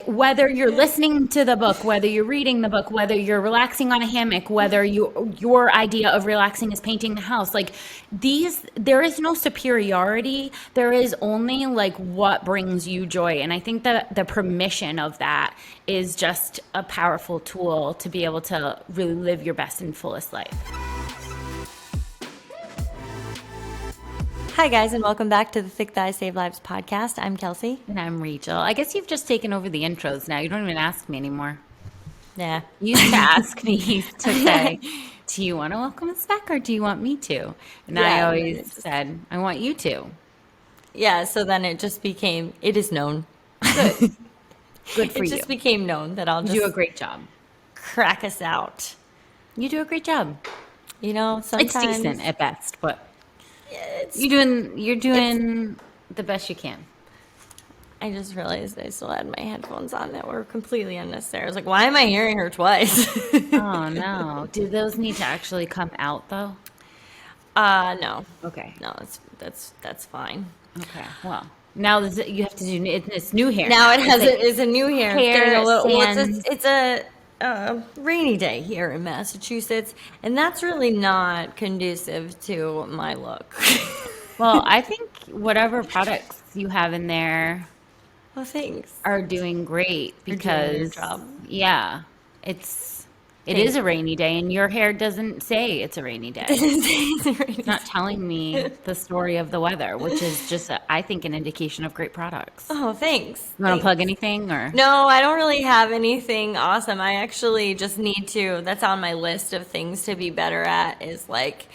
whether you're listening to the book, whether you're reading the book, whether you're relaxing on a hammock, whether your idea of relaxing is painting the house, like there is no superiority. There is only like what brings you joy. And I think that the permission of that is just a powerful tool to be able to really live your best and fullest life. Hi, guys, and welcome back to the Thick Thighs Save Lives podcast. I'm Kelsey. And I'm Rachel. I guess you've just taken over the intros now. You don't even ask me anymore. Yeah. You used to ask me to say, do you want to welcome us back or do you want me to? And I always said, I want you to. Yeah, so then it just became, it is known. Good. Good for you. It just became known that I'll just do a great job. Crack us out. You do a great job. You know, sometimes it's decent at best, but it's, you're doing the best you can. I just realized I still had my headphones on that were completely unnecessary. I was like, why am I hearing her twice? Oh no. Do those need to actually come out though? No. Okay. No, that's fine. Okay. Well, now you have to do it's new hair. Now it is a new hair. It's a rainy day here in Massachusetts, and that's really not conducive to my look. Well, I think whatever products you have in there thanks. Are doing great because doing your job. Yeah, it is a rainy day, and your hair doesn't say it's a rainy day. It's not telling me the story of the weather, which is just, I think, an indication of great products. Oh, thanks. You want to plug anything? Or no, I don't really have anything awesome. I actually just need to, that's on my list of things to be better at, is like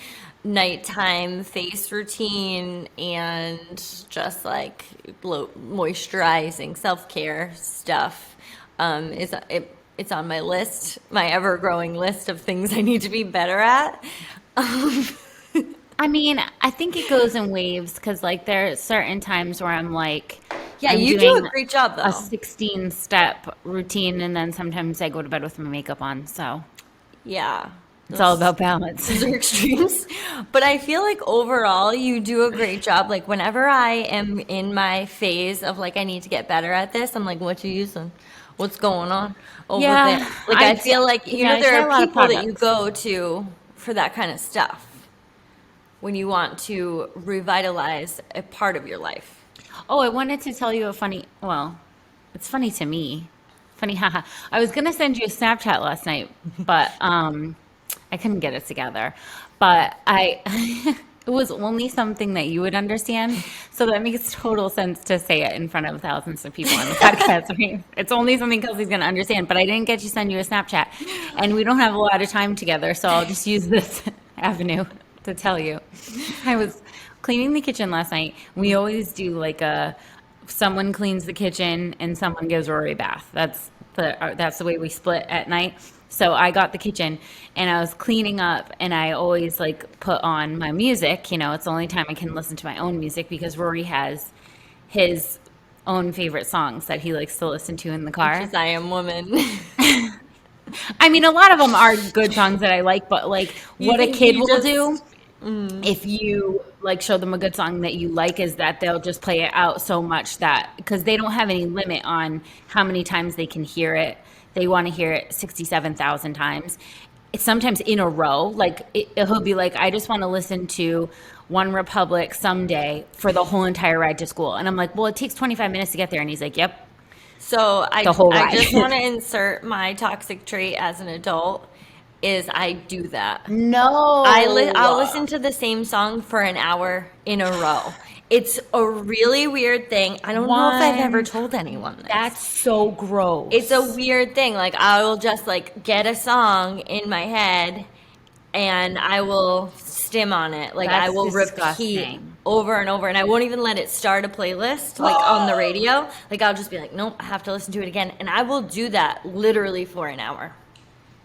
nighttime face routine and just like moisturizing self-care stuff. It's on my list, my ever-growing list of things I need to be better at. I mean, I think it goes in waves because, like, there are certain times where I'm like, yeah, I'm you do a great job, though. A 16-step routine, and then sometimes I go to bed with my makeup on. So, yeah, it's all about balance. Those are extremes, but I feel like overall you do a great job. Like whenever I am in my phase of like I need to get better at this, I'm like, what you using? What's going on over there? Like I feel like there are people that you go to for that kind of stuff when you want to revitalize a part of your life. Oh, I wanted to tell you it's funny to me. Funny, haha. I was gonna send you a Snapchat last night, but I couldn't get it together. But it was only something that you would understand. So that makes total sense to say it in front of thousands of people on the podcast. I mean, it's only something Kelsey's going to understand, but I didn't get to send you a Snapchat. And we don't have a lot of time together, so I'll just use this avenue to tell you. I was cleaning the kitchen last night. We always do like someone cleans the kitchen and someone gives Rory a bath. That's the way we split at night. So I got the kitchen and I was cleaning up and I always like put on my music. You know, it's the only time I can listen to my own music because Rory has his own favorite songs that he likes to listen to in the car. Which is I Am Woman. I mean, a lot of them are good songs that I like, but like what a kid will do if you like show them a good song that you like is that they'll just play it out so much that because they don't have any limit on how many times they can hear it. They want to hear it 67,000 times. It's sometimes in a row. Like he'll be like, I just want to listen to One Republic someday for the whole entire ride to school. And I'm like, well, it takes 25 minutes to get there. And he's like, yep. So I just want to insert my toxic trait as an adult is I do that. No. I'll listen to the same song for an hour in a row. It's a really weird thing. I don't know if I've ever told anyone this. That's so gross. It's a weird thing. Like I will just like get a song in my head and I will stim on it. Like I will repeat over and over and I won't even let it start a playlist like on the radio. Like I'll just be like, nope, I have to listen to it again. And I will do that literally for an hour.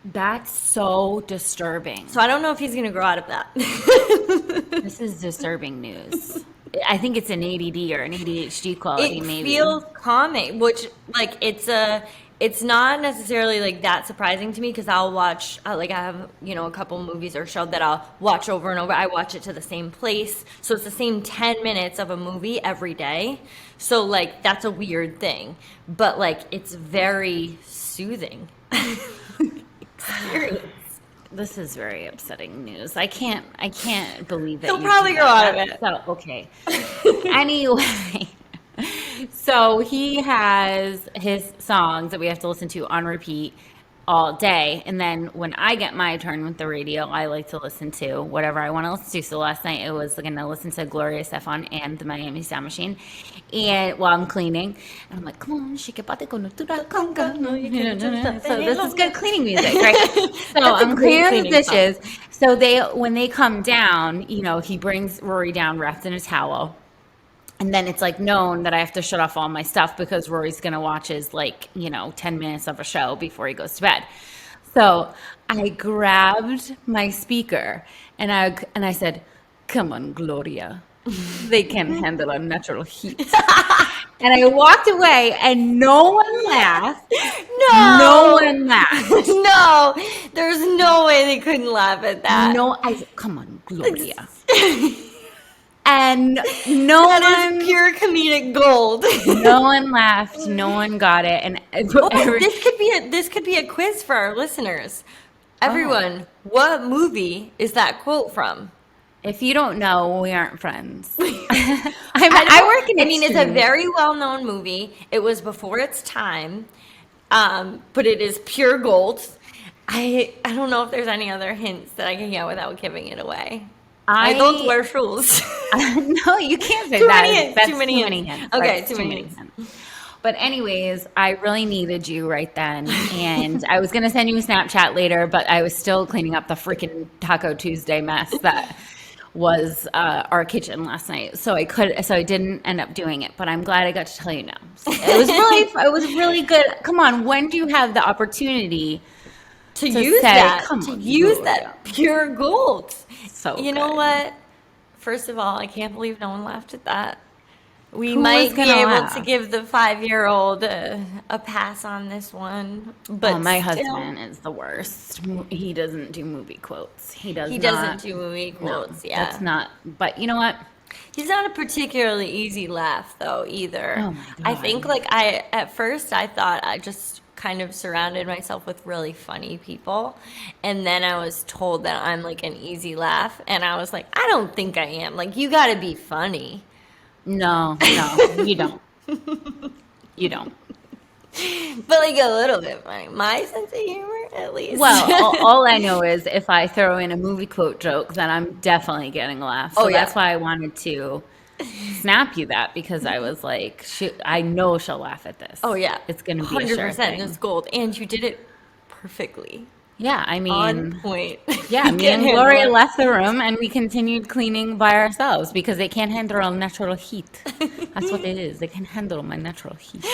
That's so disturbing. So I don't know if he's going to grow out of that. This is disturbing news. I think it's an ADD or an ADHD quality, maybe. It feels calming, which, like, it's it's not necessarily like that surprising to me because I'll watch like I have a couple movies or show that I'll watch over and over. I watch it to the same place, so it's the same 10 minutes of a movie every day. So like that's a weird thing, but like it's very soothing experience. This is very upsetting news. I can't believe that He'll you probably do grow out of that. it. So, okay. Anyway, so he has his songs that we have to listen to on repeat all day. And then when I get my turn with the radio, I like to listen to whatever I want to listen to. So last night it was going to listen to Gloria Estefan and the Miami Sound Machine. And while I'm cleaning, and I'm like, come on, shake your body, go to the conga. So this is good cleaning music, right? So I'm cleaning the dishes. So when they come down, he brings Rory down wrapped in a towel. And then it's like known that I have to shut off all my stuff because Rory's going to watch his 10 minutes of a show before he goes to bed. So I grabbed my speaker and I said, come on, Gloria. They can handle a natural heat. And I walked away and no one laughed. No one laughed. No, there's no way they couldn't laugh at that. No, I said, come on, Gloria. And that is pure comedic gold. No one laughed. No one got it. And this could be a quiz for our listeners. Everyone, what movie is that quote from? If you don't know, we aren't friends. I work in. I mean, it's a very well-known movie. It was before its time, but it is pure gold. I don't know if there's any other hints that I can get without giving it away. I don't wear shoes. No, you can't say that. That's too many hints. Okay, too many hints. But anyways, I really needed you right then. And I was going to send you a Snapchat later, but I was still cleaning up the freaking Taco Tuesday mess that was our kitchen last night. So I didn't end up doing it, but I'm glad I got to tell you now. So it was really good. Come on, when do you have the opportunity to use that pure gold? So you know what? First of all, I can't believe no one laughed at that. We might be able to give the 5-year-old a pass on this one, but my husband is the worst. He doesn't do movie quotes. He doesn't do movie quotes. No, that's not. But you know what? He's not a particularly easy laugh though either. Oh my God. I think at first I thought I just kind of surrounded myself with really funny people, and then I was told that I'm like an easy laugh, and I was like, I don't think I am. Like, you got to be funny. No, you don't. You don't. But like a little bit funny. My sense of humor, at least. Well, all I know is if I throw in a movie quote joke, then I'm definitely getting laughs. So that's why I wanted to snap you that, because I was like, I know she'll laugh at this. Oh yeah, it's gonna be 100%. A sure thing. It's gold, and you did it perfectly. Yeah, I mean, on point. Yeah, me and Gloria left the room and we continued cleaning by ourselves because they can't handle natural heat. That's what it is. They can handle my natural heat.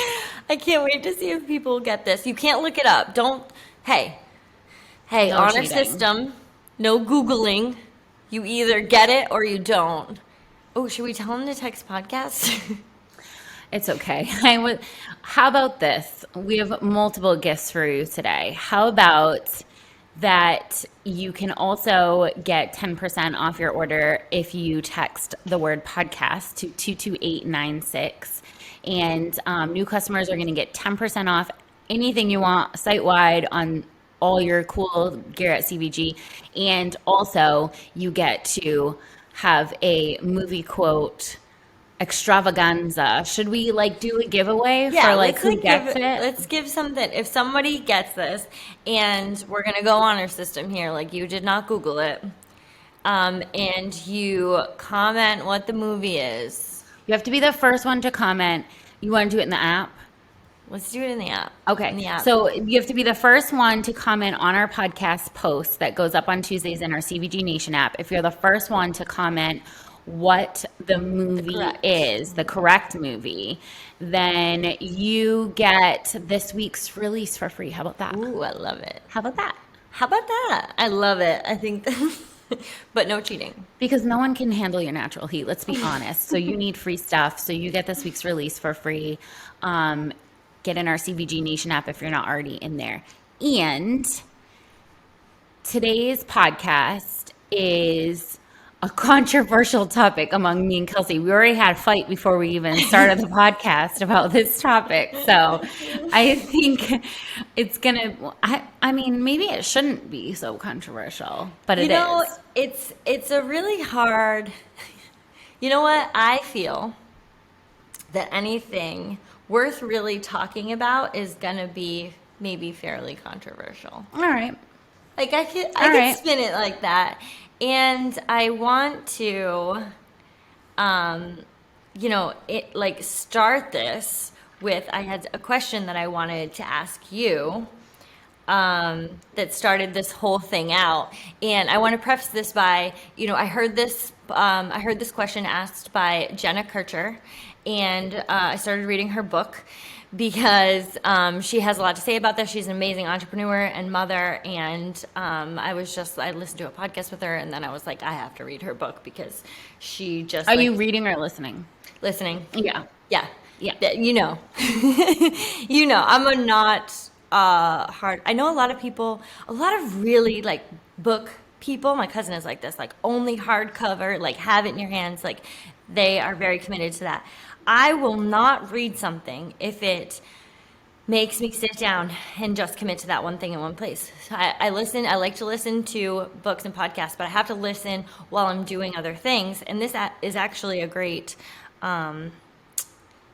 I can't wait to see if people get this. You can't look it up. Hey, no honor cheating. system, no Googling. You either get it or you don't. Oh, should we tell them to text podcast? It's okay. How about this? We have multiple gifts for you today. How about that you can also get 10% off your order if you text the word podcast to 22896. And new customers are going to get 10% off anything you want site-wide on all your cool gear at CVG. And also you get to have a movie quote extravaganza. Should we do a giveaway for who gets it? Let's give something. If somebody gets this, and we're gonna go on our system here, you did not Google it, and you comment what the movie is. You have to be the first one to comment. You want to do it in the app? Let's do it in the app. Okay. In the app. So you have to be the first one to comment on our podcast post that goes up on Tuesdays in our CVG Nation app. If you're the first one to comment what the movie is, the correct movie, then you get this week's release for free. How about that? Ooh, I love it. How about that? How about that? I love it. I think, but no cheating. Because no one can handle your natural heat, let's be honest. So you need free stuff. So you get this week's release for free. get in our CVG Nation app if you're not already in there. And today's podcast is a controversial topic among me and Kelsey. We already had a fight before we even started the podcast about this topic. So I think it's going to, I mean, maybe it shouldn't be so controversial, but it is. It's a really hard, you know what? I feel that anything worth really talking about is going to be maybe fairly controversial. All right. Like I could spin it like that. And I want to, start this with, I had a question that I wanted to ask you that started this whole thing out. And I want to preface this by, I heard this question asked by Jenna Kircher, and I started reading her book because she has a lot to say about this. She's an amazing entrepreneur and mother, and I listened to a podcast with her, and then I was like, I have to read her book because she just... Are you reading or listening? Listening. Yeah. Yeah. Yeah. I'm a not hard... I know a lot of really, like, book people. My cousin is like this, like, only hardcover, like, have it in your hands. Like, they are very committed to that. I will not read something if it makes me sit down and just commit to that one thing in one place. So I like to listen to books and podcasts, but I have to listen while I'm doing other things. And this is actually a great,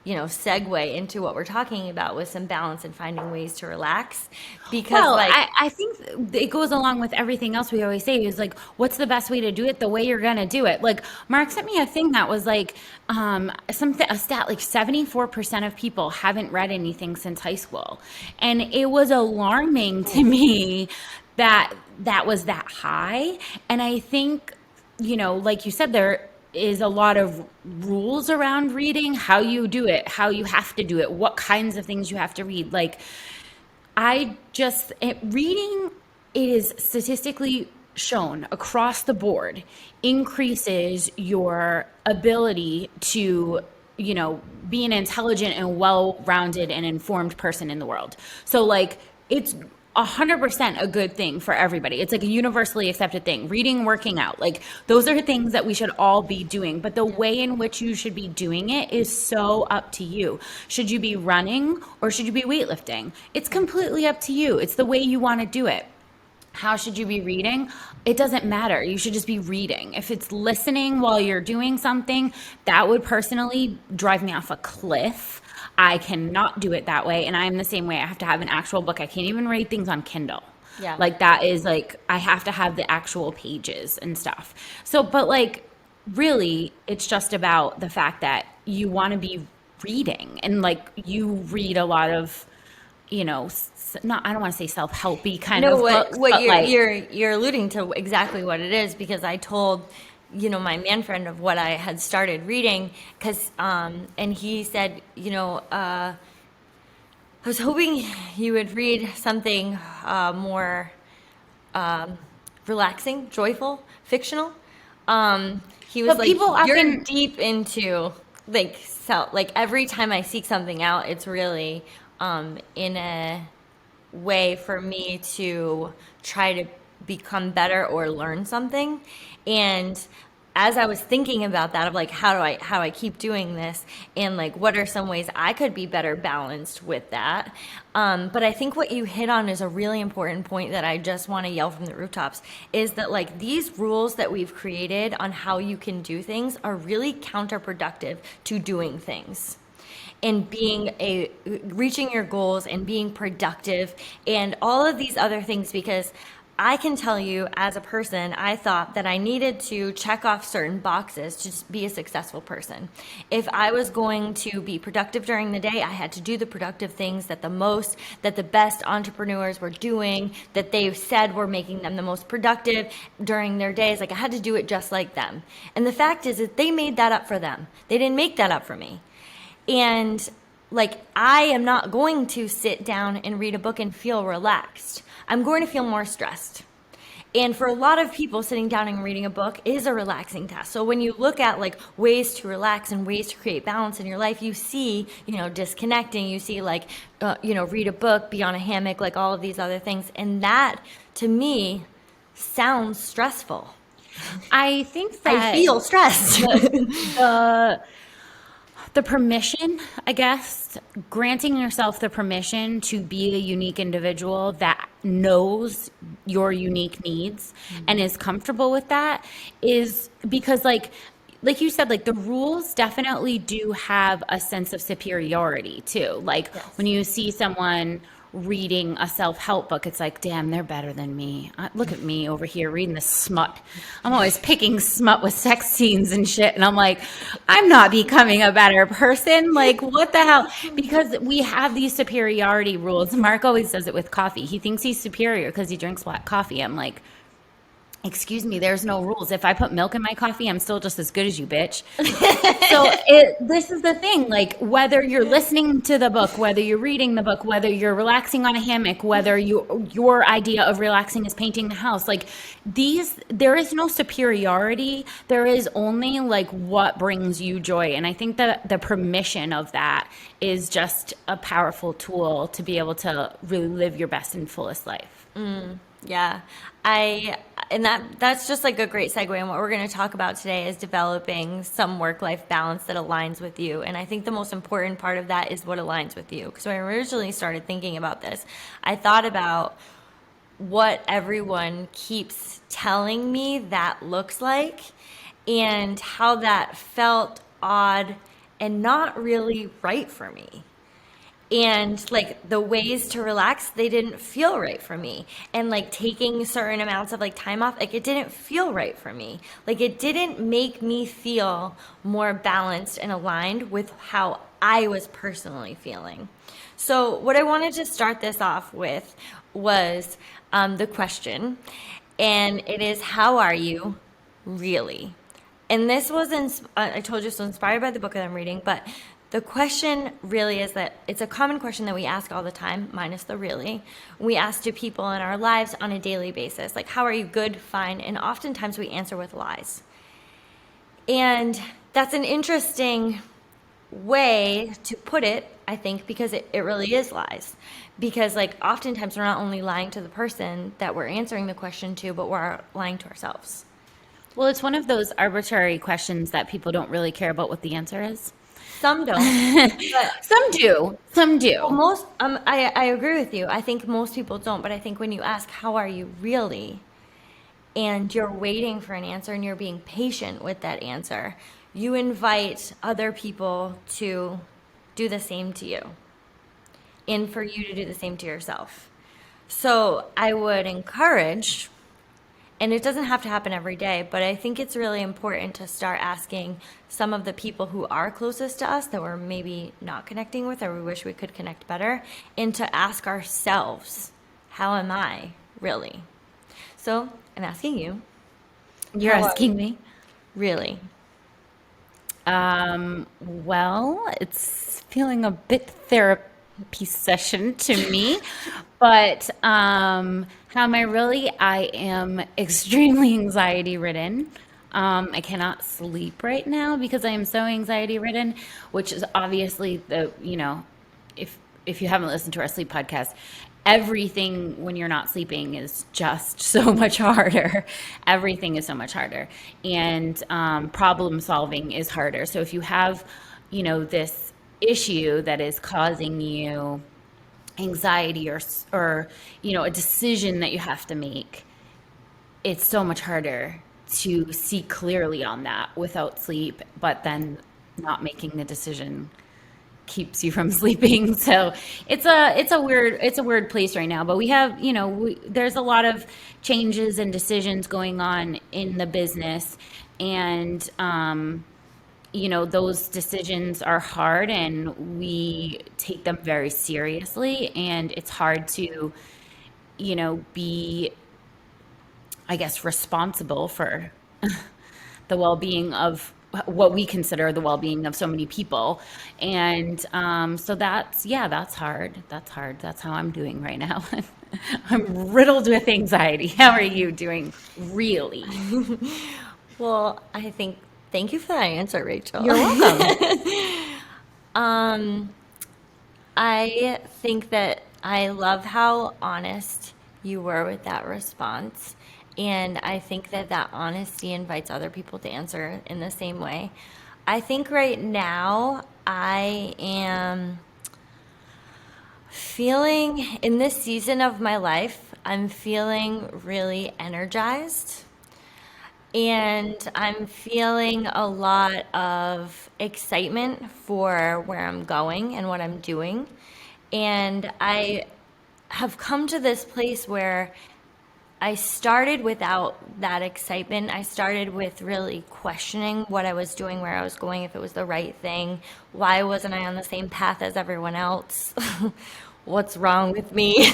segue into what we're talking about with some balance and finding ways to relax. Because I think it goes along with everything else we always say is like, what's the best way to do it? The way you're going to do it. Like Mark sent me a thing that was like, a stat, like 74% of people haven't read anything since high school. And it was alarming to me that was that high. And I think, like you said, there is a lot of rules around reading, how you do it, how you have to do it, what kinds of things you have to read. Like reading is statistically shown across the board increases your ability to, be an intelligent and well-rounded and informed person in the world. So like it's 100% a good thing for everybody. It's like a universally accepted thing. Reading, working out, like those are things that we should all be doing. But the way in which you should be doing it is so up to you. Should you be running or should you be weightlifting? It's completely up to you. It's the way you want to do it. How should you be reading? It doesn't matter. You should just be reading. If it's listening while you're doing something, that would personally drive me off a cliff. I cannot do it that way. And I'm the same way. I have to have an actual book. I can't even read things on Kindle. Yeah. Like that is like, I have to have the actual pages and stuff. So, but like really it's just about the fact that you want to be reading and like you read a lot of, I don't want to say self-helpy kind of books. You're alluding to exactly what it is, because I told my man friend of what I had started reading, because and he said, I was hoping you would read something more relaxing, joyful, fictional. He was But like, people you're often- deep into like every time I seek something out, it's really in a way for me to try to become better or learn something. And as I was thinking about that, of like, how do I keep doing this, and like, what are some ways I could be better balanced with that? But I think what you hit on is a really important point that I just want to yell from the rooftops, is that like these rules that we've created on how you can do things are really counterproductive to doing things and reaching your goals and being productive and all of these other things. Because I can tell you, as a person, I thought that I needed to check off certain boxes to be a successful person. If I was going to be productive during the day, I had to do the productive things that the best entrepreneurs were doing, that they said were making them the most productive during their days. Like I had to do it just like them. And the fact is that they made that up for them. They didn't make that up for me. And like, I am not going to sit down and read a book and feel relaxed. I'm going to feel more stressed. And for a lot of people, sitting down and reading a book is a relaxing task. So when you look at like ways to relax and ways to create balance in your life, you see, disconnecting, you see like, read a book, be on a hammock, like all of these other things. And that to me sounds stressful. I think I that feel stressed. the the permission, I guess, granting yourself the permission to be a unique individual that knows your unique needs and is comfortable with that is because like you said, like the rules definitely do have a sense of superiority too. Like when Yes. you see someone reading a self-help book, it's like, damn, they're better than me. Look at me over here reading this smut. I'm always picking smut with sex scenes and shit, and I'm like, I'm not becoming a better person. Like, what the hell? Because we have these superiority rules. Mark always does it with coffee. He thinks he's superior because he drinks black coffee. I'm like, excuse me, there's no rules. If I put milk in my coffee, I'm still just as good as you, bitch. So this is the thing, like whether you're listening to the book, whether you're reading the book, whether you're relaxing on a hammock, whether your idea of relaxing is painting the house, like there is no superiority. There is only like what brings you joy. And I think that the permission of that is just a powerful tool to be able to really live your best and fullest life. Yeah. And that's just like a great segue. And what we're going to talk about today is developing some work-life balance that aligns with you. And I think the most important part of that is what aligns with you. Because when I originally started thinking about this, I thought about what everyone keeps telling me that looks like and how that felt odd and not really right for me. And like the ways to relax, they didn't feel right for me. And like taking certain amounts of like time off, like it didn't feel right for me. Like it didn't make me feel more balanced and aligned with how I was personally feeling. So what I wanted to start this off with was the question, and it is, how are you really? And this was, I told you, so inspired by the book that I'm reading, but the question really is that it's a common question that we ask all the time, minus the really. We ask to people in our lives on a daily basis, like, how are you? Good, fine. And oftentimes we answer with lies. And that's an interesting way to put it, I think, because it really is lies. Because, like, oftentimes we're not only lying to the person that we're answering the question to, but we're lying to ourselves. Well, it's one of those arbitrary questions that people don't really care about what the answer is. Some don't, but Some do. Some well, do. I agree with you. I think most people don't, but I think when you ask, how are you really? And you're waiting for an answer and you're being patient with that answer, you invite other people to do the same to you and for you to do the same to yourself. So I would encourage, and it doesn't have to happen every day, but I think it's really important to start asking some of the people who are closest to us that we're maybe not connecting with or we wish we could connect better, and to ask ourselves, how am I really? So I'm asking you, You're how are asking you me. really? Well, it's feeling a bit therapy session to me, but how am I really? I am extremely anxiety ridden. I cannot sleep right now because I am so anxiety ridden, which is obviously if you haven't listened to our sleep podcast, everything when you're not sleeping is just so much harder. Everything is so much harder, and problem solving is harder. So if you have, this issue that is causing you anxiety or a decision that you have to make, it's so much harder to see clearly on that without sleep, but then not making the decision keeps you from sleeping. So it's a weird place right now. But we have, there's a lot of changes and decisions going on in the business, and those decisions are hard, and we take them very seriously. And it's hard to, be, I guess, responsible for the well-being of what we consider the well-being of so many people. And so that's hard. That's hard. That's how I'm doing right now. I'm riddled with anxiety. How are you doing, really? Well, thank you for that answer, Rachel. You're welcome. I think that I love how honest you were with that response. And I think that that honesty invites other people to answer in the same way. I think right now I am feeling, in this season of my life, I'm feeling really energized. And I'm feeling a lot of excitement for where I'm going and what I'm doing. And I have come to this place where I started without that excitement. I started with really questioning what I was doing, where I was going, if it was the right thing. Why wasn't I on the same path as everyone else? What's wrong with me?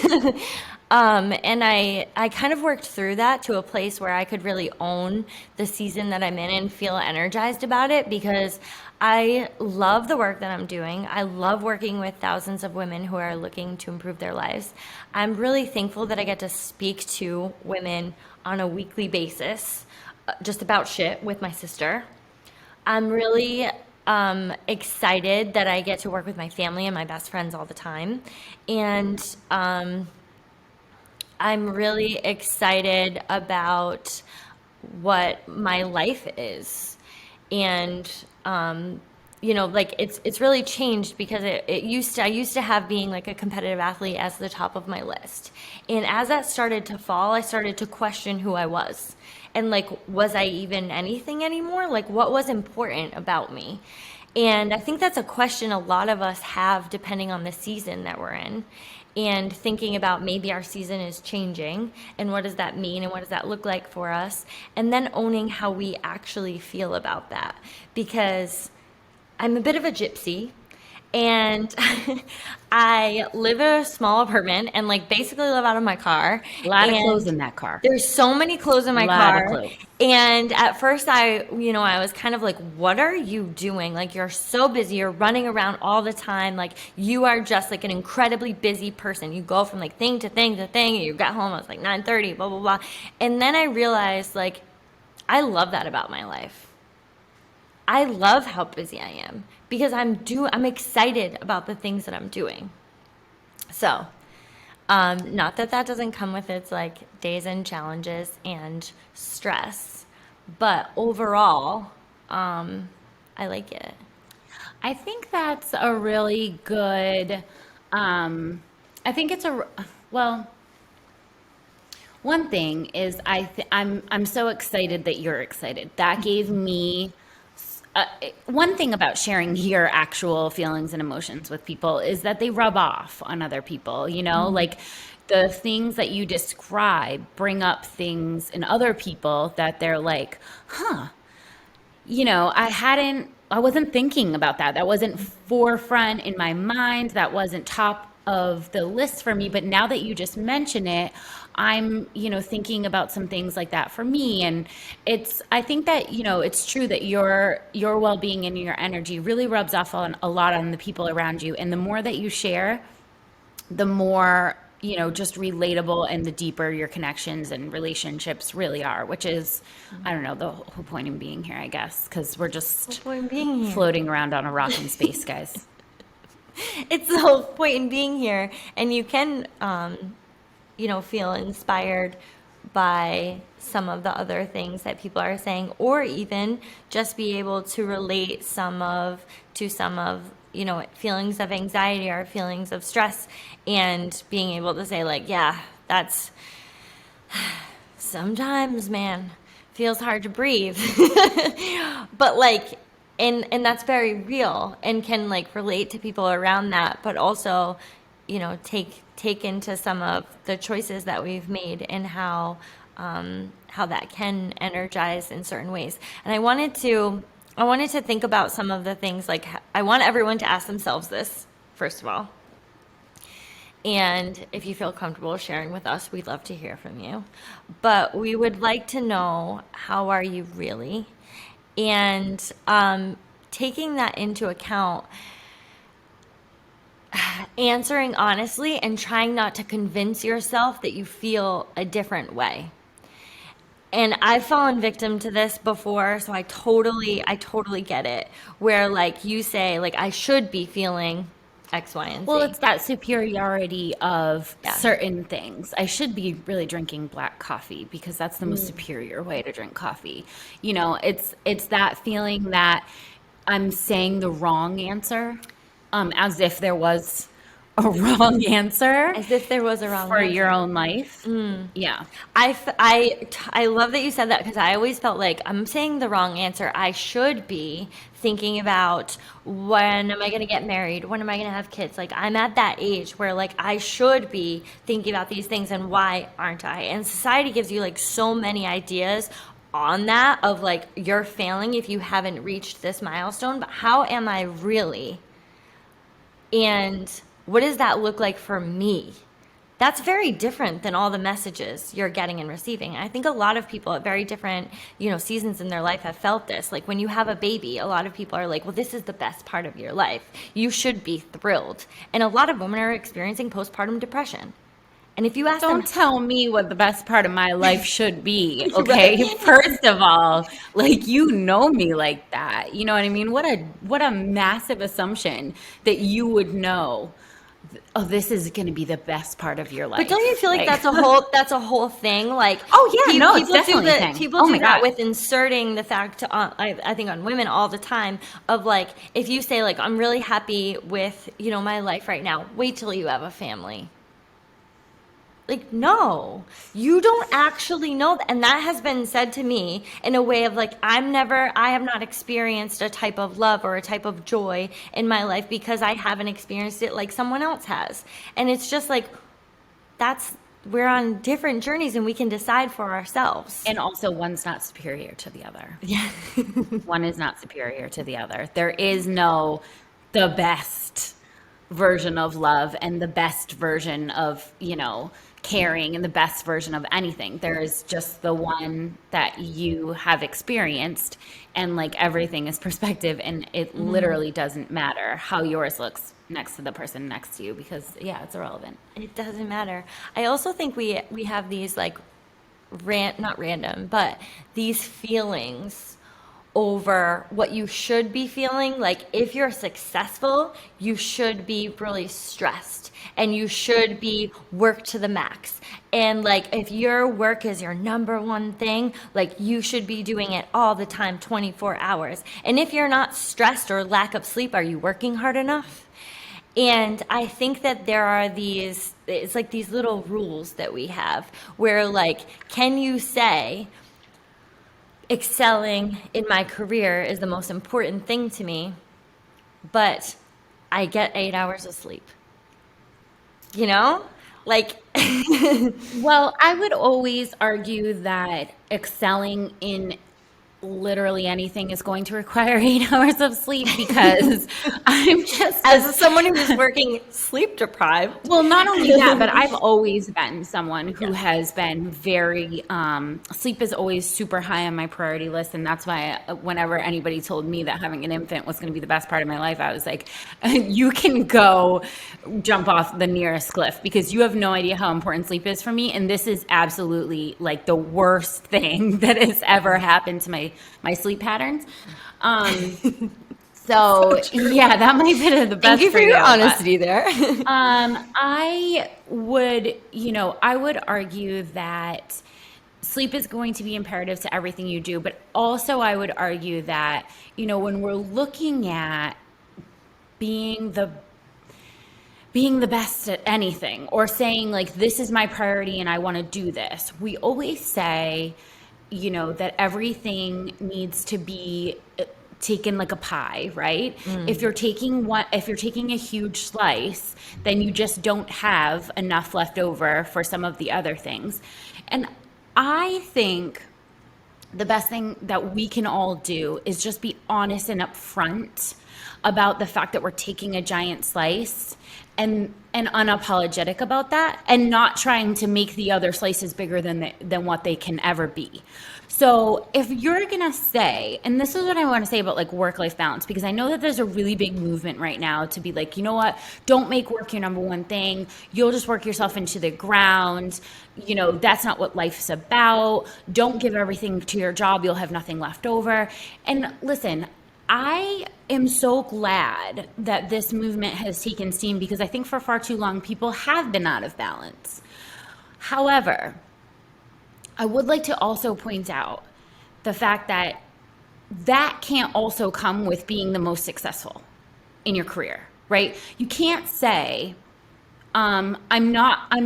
And I kind of worked through that to a place where I could really own the season that I'm in and feel energized about it, because I love the work that I'm doing. I love working with thousands of women who are looking to improve their lives. I'm really thankful that I get to speak to women on a weekly basis, just about shit with my sister. I'm really excited that I get to work with my family and my best friends all the time. And I'm really excited about what my life is. And like it's really changed, because I used to have being like a competitive athlete as the top of my list. And as that started to fall, I started to question who I was. And like, was I even anything anymore? Like, what was important about me? And I think that's a question a lot of us have depending on the season that we're in. And thinking about maybe our season is changing, and what does that mean, and what does that look like for us? And then owning how we actually feel about that. Because I'm a bit of a gypsy, and I live in a small apartment and like basically live out of my car. A lot of And clothes in that car. there's so many clothes in my A lot of car. clothes. And at first I was kind of like, what are you doing? Like, you're so busy. You're running around all the time. Like, you are just like an incredibly busy person. You go from like thing to thing to thing. And you get home, it's like 9:30, blah, blah, blah. And then I realized, like, I love that about my life. I love how busy I am, because I'm excited about the things that I'm doing. So, not that that doesn't come with its like days and challenges and stress, but overall, I like it. I think that's a really good, I think it's well, one thing is I'm so excited that you're excited. That gave me one thing about sharing your actual feelings and emotions with people is that they rub off on other people, like the things that you describe bring up things in other people that they're like, huh, I wasn't thinking about that. That wasn't forefront in my mind. That wasn't top of the list for me. But now that you just mention it, I'm, thinking about some things like that for me. And I think that, it's true that your well-being and your energy really rubs off on a lot on the people around you. And the more that you share, the more, just relatable and the deeper your connections and relationships really are, which is, I don't know, the whole point in being here, I guess, because we're just Point being here. floating around on a rock in space, guys. It's the whole point in being here. And you can, feel inspired by some of the other things that people are saying, or even just be able to relate to some of feelings of anxiety or feelings of stress, and being able to say like, yeah, that's sometimes, man, feels hard to breathe. But like, and that's very real, and can like relate to people around that, but also, take into some of the choices that we've made, and how that can energize in certain ways. And I wanted to think about some of the things, like, I want everyone to ask themselves this, first of all. And if you feel comfortable sharing with us, we'd love to hear from you. But we would like to know, how are you really? And taking that into account, answering honestly and trying not to convince yourself that you feel a different way. And I've fallen victim to this before, so I totally get it. Where like you say, like I should be feeling X, Y, and Well, Z. it's that superiority of Yeah. certain things. I should be really drinking black coffee because that's the most superior way to drink coffee. It's that feeling that I'm saying the wrong answer, as if there was a wrong answer As if there was a wrong for your answer. own life. Yeah. I love that you said that because I always felt like I'm saying the wrong answer. I should be thinking about when am I going to get married? When am I going to have kids? Like I'm at that age where like I should be thinking about these things and why aren't I? And society gives you like so many ideas on that of like you're failing if you haven't reached this milestone, but how am I really? And what does that look like for me? That's very different than all the messages you're getting and receiving. I think a lot of people at very different, seasons in their life have felt this. Like when you have a baby, a lot of people are like, well, this is the best part of your life. You should be thrilled. And a lot of women are experiencing postpartum depression. And if you ask them, Don't tell me what the best part of my life should be, okay? First of all, like you know me like that. You know what I mean? What a massive assumption that you would know. Oh, this is going to be the best part of your life. but don't you feel like that's a whole thing? Like, Oh yeah, no, it's people do definitely a that. thing. People Oh do my that God. with inserting the fact I think on women all the time of like, if you say like, I'm really happy with my life right now. Wait till you have a family. Like, no, you don't actually know that. And that has been said to me in a way of like, I have not experienced a type of love or a type of joy in my life because I haven't experienced it like someone else has. And it's just like, we're on different journeys and we can decide for ourselves. And also one's not superior to the other. Yeah. One is not superior to the other. There is no the best version of love and the best version of, caring and the best version of anything. There is just the one that you have experienced, and like everything is perspective, and it literally doesn't matter how yours looks next to the person next to you because it's irrelevant. It doesn't matter. I also think we have these like not random, but these feelings over what you should be feeling. Like if you're successful, you should be really stressed and you should be worked to the max. And like if your work is your number one thing, like you should be doing it all the time, 24 hours. And if you're not stressed or lack of sleep, are you working hard enough? And I think that there are it's like these little rules that we have where like, can you say, excelling in my career is the most important thing to me, but I get 8 hours of sleep. Like, Well, I would always argue that excelling in literally anything is going to require 8 hours of sleep because I'm just as someone who's working sleep deprived. well, not only that, but I've always been someone who has been very, sleep is always super high on my priority list. And that's why whenever anybody told me that having an infant was going to be the best part of my life, I was like, you can go jump off the nearest cliff because you have no idea how important sleep is for me. And this is absolutely like the worst thing that has ever happened to my sleep patterns. So yeah, that might be the best. Thank you for your but- honesty there. I would argue that sleep is going to be imperative to everything you do, but also I would argue that, when we're looking at being the best at anything or saying like, this is my priority and I want to do this, we always say, that everything needs to be taken like a pie, right? If you're taking a huge slice, then you just don't have enough left over for some of the other things. And I think the best thing that we can all do is just be honest and upfront about the fact that we're taking a giant slice and and unapologetic about that, and not trying to make the other slices bigger than what they can ever be. So if you're gonna say, and this is what I want to say about like work-life balance, because I know that there's a really big movement right now to be like, you know what, don't make work your number one thing. You'll just work yourself into the ground. You know, that's not what life's about. Don't give everything to your job. You'll have nothing left over. And listen, I am so glad that this movement has taken steam, because I think for far too long people have been out of balance. However, I would like to also point out the fact that that can't also come with being the most successful in your career, right? You can't say, I'm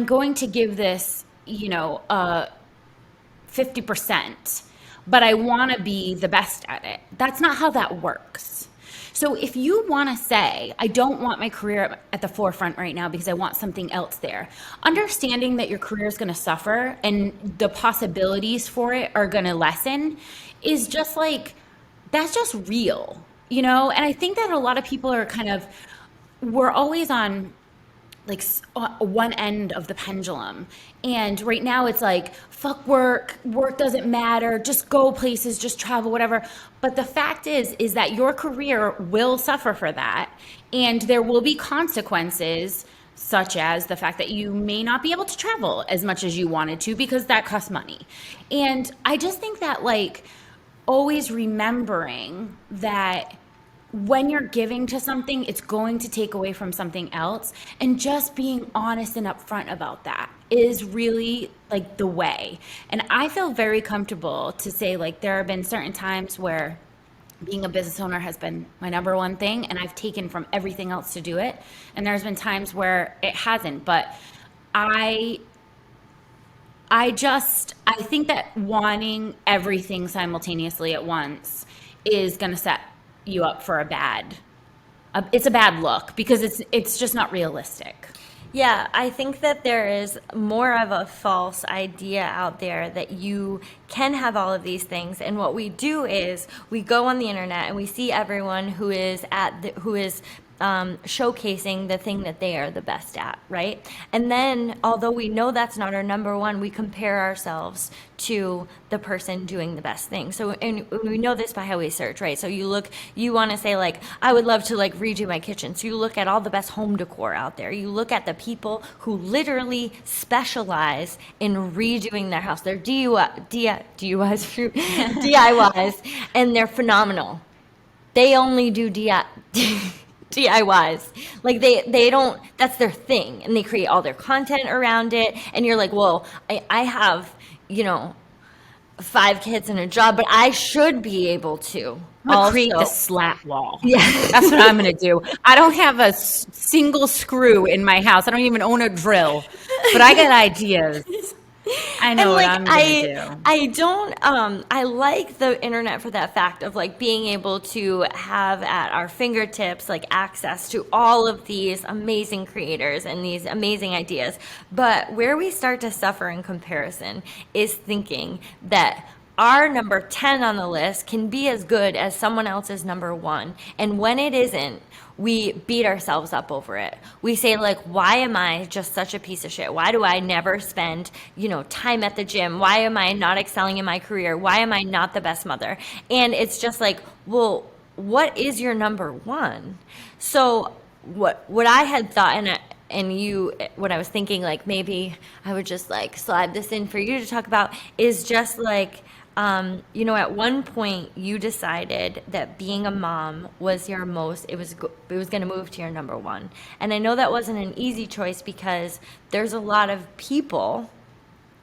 going to give this, 50%, but I want to be the best at it. That's not how that works. So if you want to say, I don't want my career at the forefront right now because I want something else there, understanding that your career is going to suffer and the possibilities for it are going to lessen is just like, that's just real, And I think that a lot of people are we're always on like one end of the pendulum. And right now it's like, fuck work doesn't matter, just go places, just travel, whatever. But the fact is that your career will suffer for that. And there will be consequences, such as the fact that you may not be able to travel as much as you wanted to because that costs money. And I just think that like always remembering that when you're giving to something, it's going to take away from something else. And just being honest and upfront about that is really like the way. And I feel very comfortable to say like there have been certain times where being a business owner has been my number one thing and I've taken from everything else to do it. And there's been times where it hasn't. But I think that wanting everything simultaneously at once is going to set you up for it's a bad look, because it's just not realistic. Yeah, I think that there is more of a false idea out there that you can have all of these things. And what we do is we go on the internet and we see everyone who is showcasing the thing that they are the best at, right? And then, although we know that's not our number one, we compare ourselves to the person doing the best thing. So, and we know this by how we search, right? So you want to say like, I would love to like redo my kitchen. So you look at all the best home decor out there. You look at the people who literally specialize in redoing their house. They're DIYs, and they're phenomenal. They only do DIYs. Like they don't, that's their thing, and they create all their content around it. And you're like, well, I have, 5 kids and a job, but I should be able to I'm gonna create the slat wall. Yeah, that's what I'm gonna do. I don't have a single screw in my house. I don't even own a drill, but I got ideas. I know what I'm gonna do. I like the internet for that fact of like being able to have at our fingertips like access to all of these amazing creators and these amazing ideas. But where we start to suffer in comparison is thinking that our number 10 on the list can be as good as someone else's number 1. And when it isn't, we beat ourselves up over it. We say like, why am I just such a piece of shit? Why do I never spend, time at the gym? Why am I not excelling in my career? Why am I not the best mother? And it's just like, well, what is your number 1? So what I had thought, what I was thinking, like maybe I would just like slide this in for you to talk about, is just like, at one point you decided that being a mom was it was going to move to your number 1. And I know that wasn't an easy choice, because there's a lot of people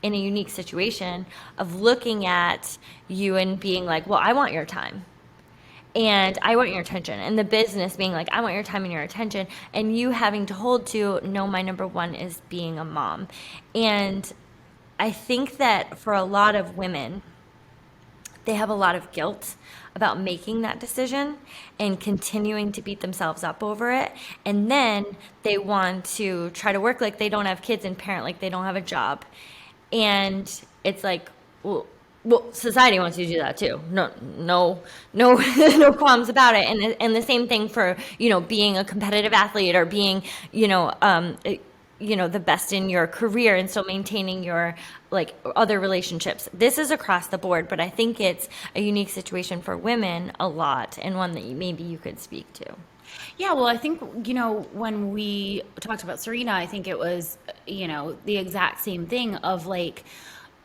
in a unique situation of looking at you and being like, well, I want your time. And I want your attention. And the business being like, I want your time and your attention. And you having to hold to, no, my number 1 is being a mom. And I think that for a lot of women, they have a lot of guilt about making that decision and continuing to beat themselves up over it. And then they want to try to work like they don't have kids and parent like they don't have a job. And it's like, well, Well, society wants you to do that too. No, no qualms about it. And the same thing for, being a competitive athlete or being, the best in your career and still maintaining your like other relationships. This is across the board, but I think it's a unique situation for women a lot, and one that maybe you could speak to. Yeah, well, I think, when we talked about Serena, I think it was, the exact same thing of like,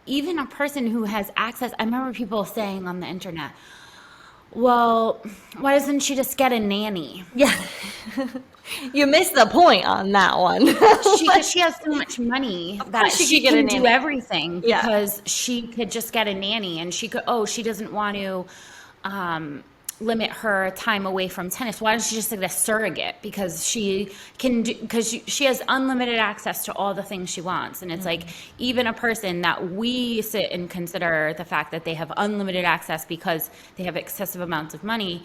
even a person who has access. I remember people saying on the internet, well, why doesn't she just get a nanny? Yeah. You missed the point on that one. Because she has so much money Of that course she she could get a can do nanny. everything Yeah. because she could just get a nanny and she could, oh, she doesn't want to limit her time away from tennis. Why doesn't she just get a surrogate? Because she can do, because she has unlimited access to all the things she wants. And it's like, even a person that we sit and consider the fact that they have unlimited access because they have excessive amounts of money,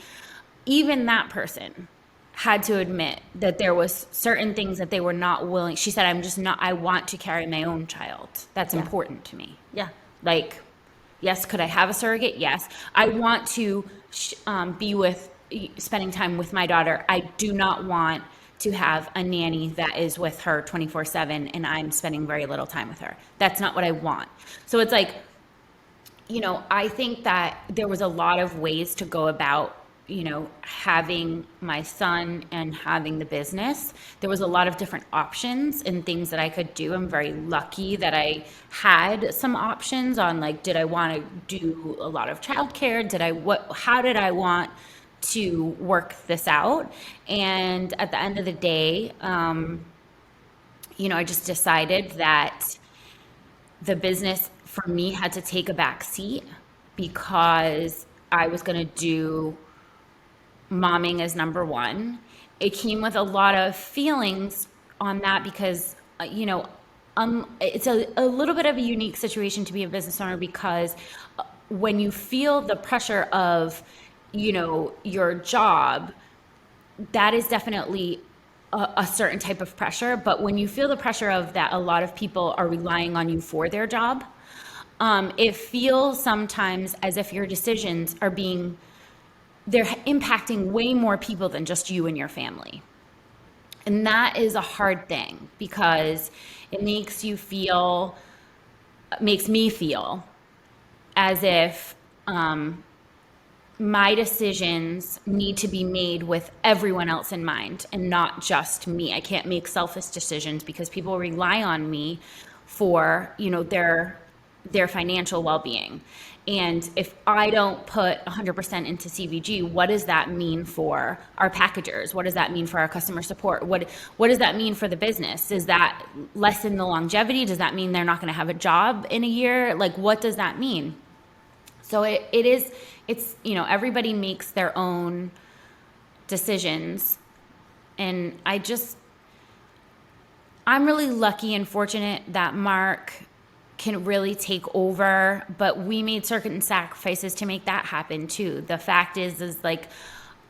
even that person had to admit that there was certain things that they were not willing. She said, I'm just not, I want to carry my own child. That's Yeah. important to me. Yeah. Like, yes, could I have a surrogate? Yes. I want to be spending time with my daughter. I do not want to have a nanny that is with her 24/7 and I'm spending very little time with her. That's not what I want. So it's like, I think that there was a lot of ways to go about, having my son and having the business. There was a lot of different options and things that I could do. I'm very lucky that I had some options on like, did I want to do a lot of childcare? How did I want to work this out? And at the end of the day, I just decided that the business for me had to take a back seat because I was going to do momming as number one. It came with a lot of feelings on that because, it's a little bit of a unique situation to be a business owner because when you feel the pressure of, your job, that is definitely a certain type of pressure. But when you feel the pressure of that, a lot of people are relying on you for their job. It feels sometimes as if your decisions they're impacting way more people than just you and your family. And that is a hard thing because it makes me feel as if my decisions need to be made with everyone else in mind and not just me. I can't make selfish decisions because people rely on me for, their financial well-being. And if I don't put 100% into CVG, what does that mean for our packagers? What does that mean for our customer support? What does that mean for the business? Does that lessen the longevity? Does that mean they're not going to have a job in a year? Like, what does that mean? So it's everybody makes their own decisions. And I'm really lucky and fortunate that Mark can really take over, but we made certain sacrifices to make that happen too. The fact is like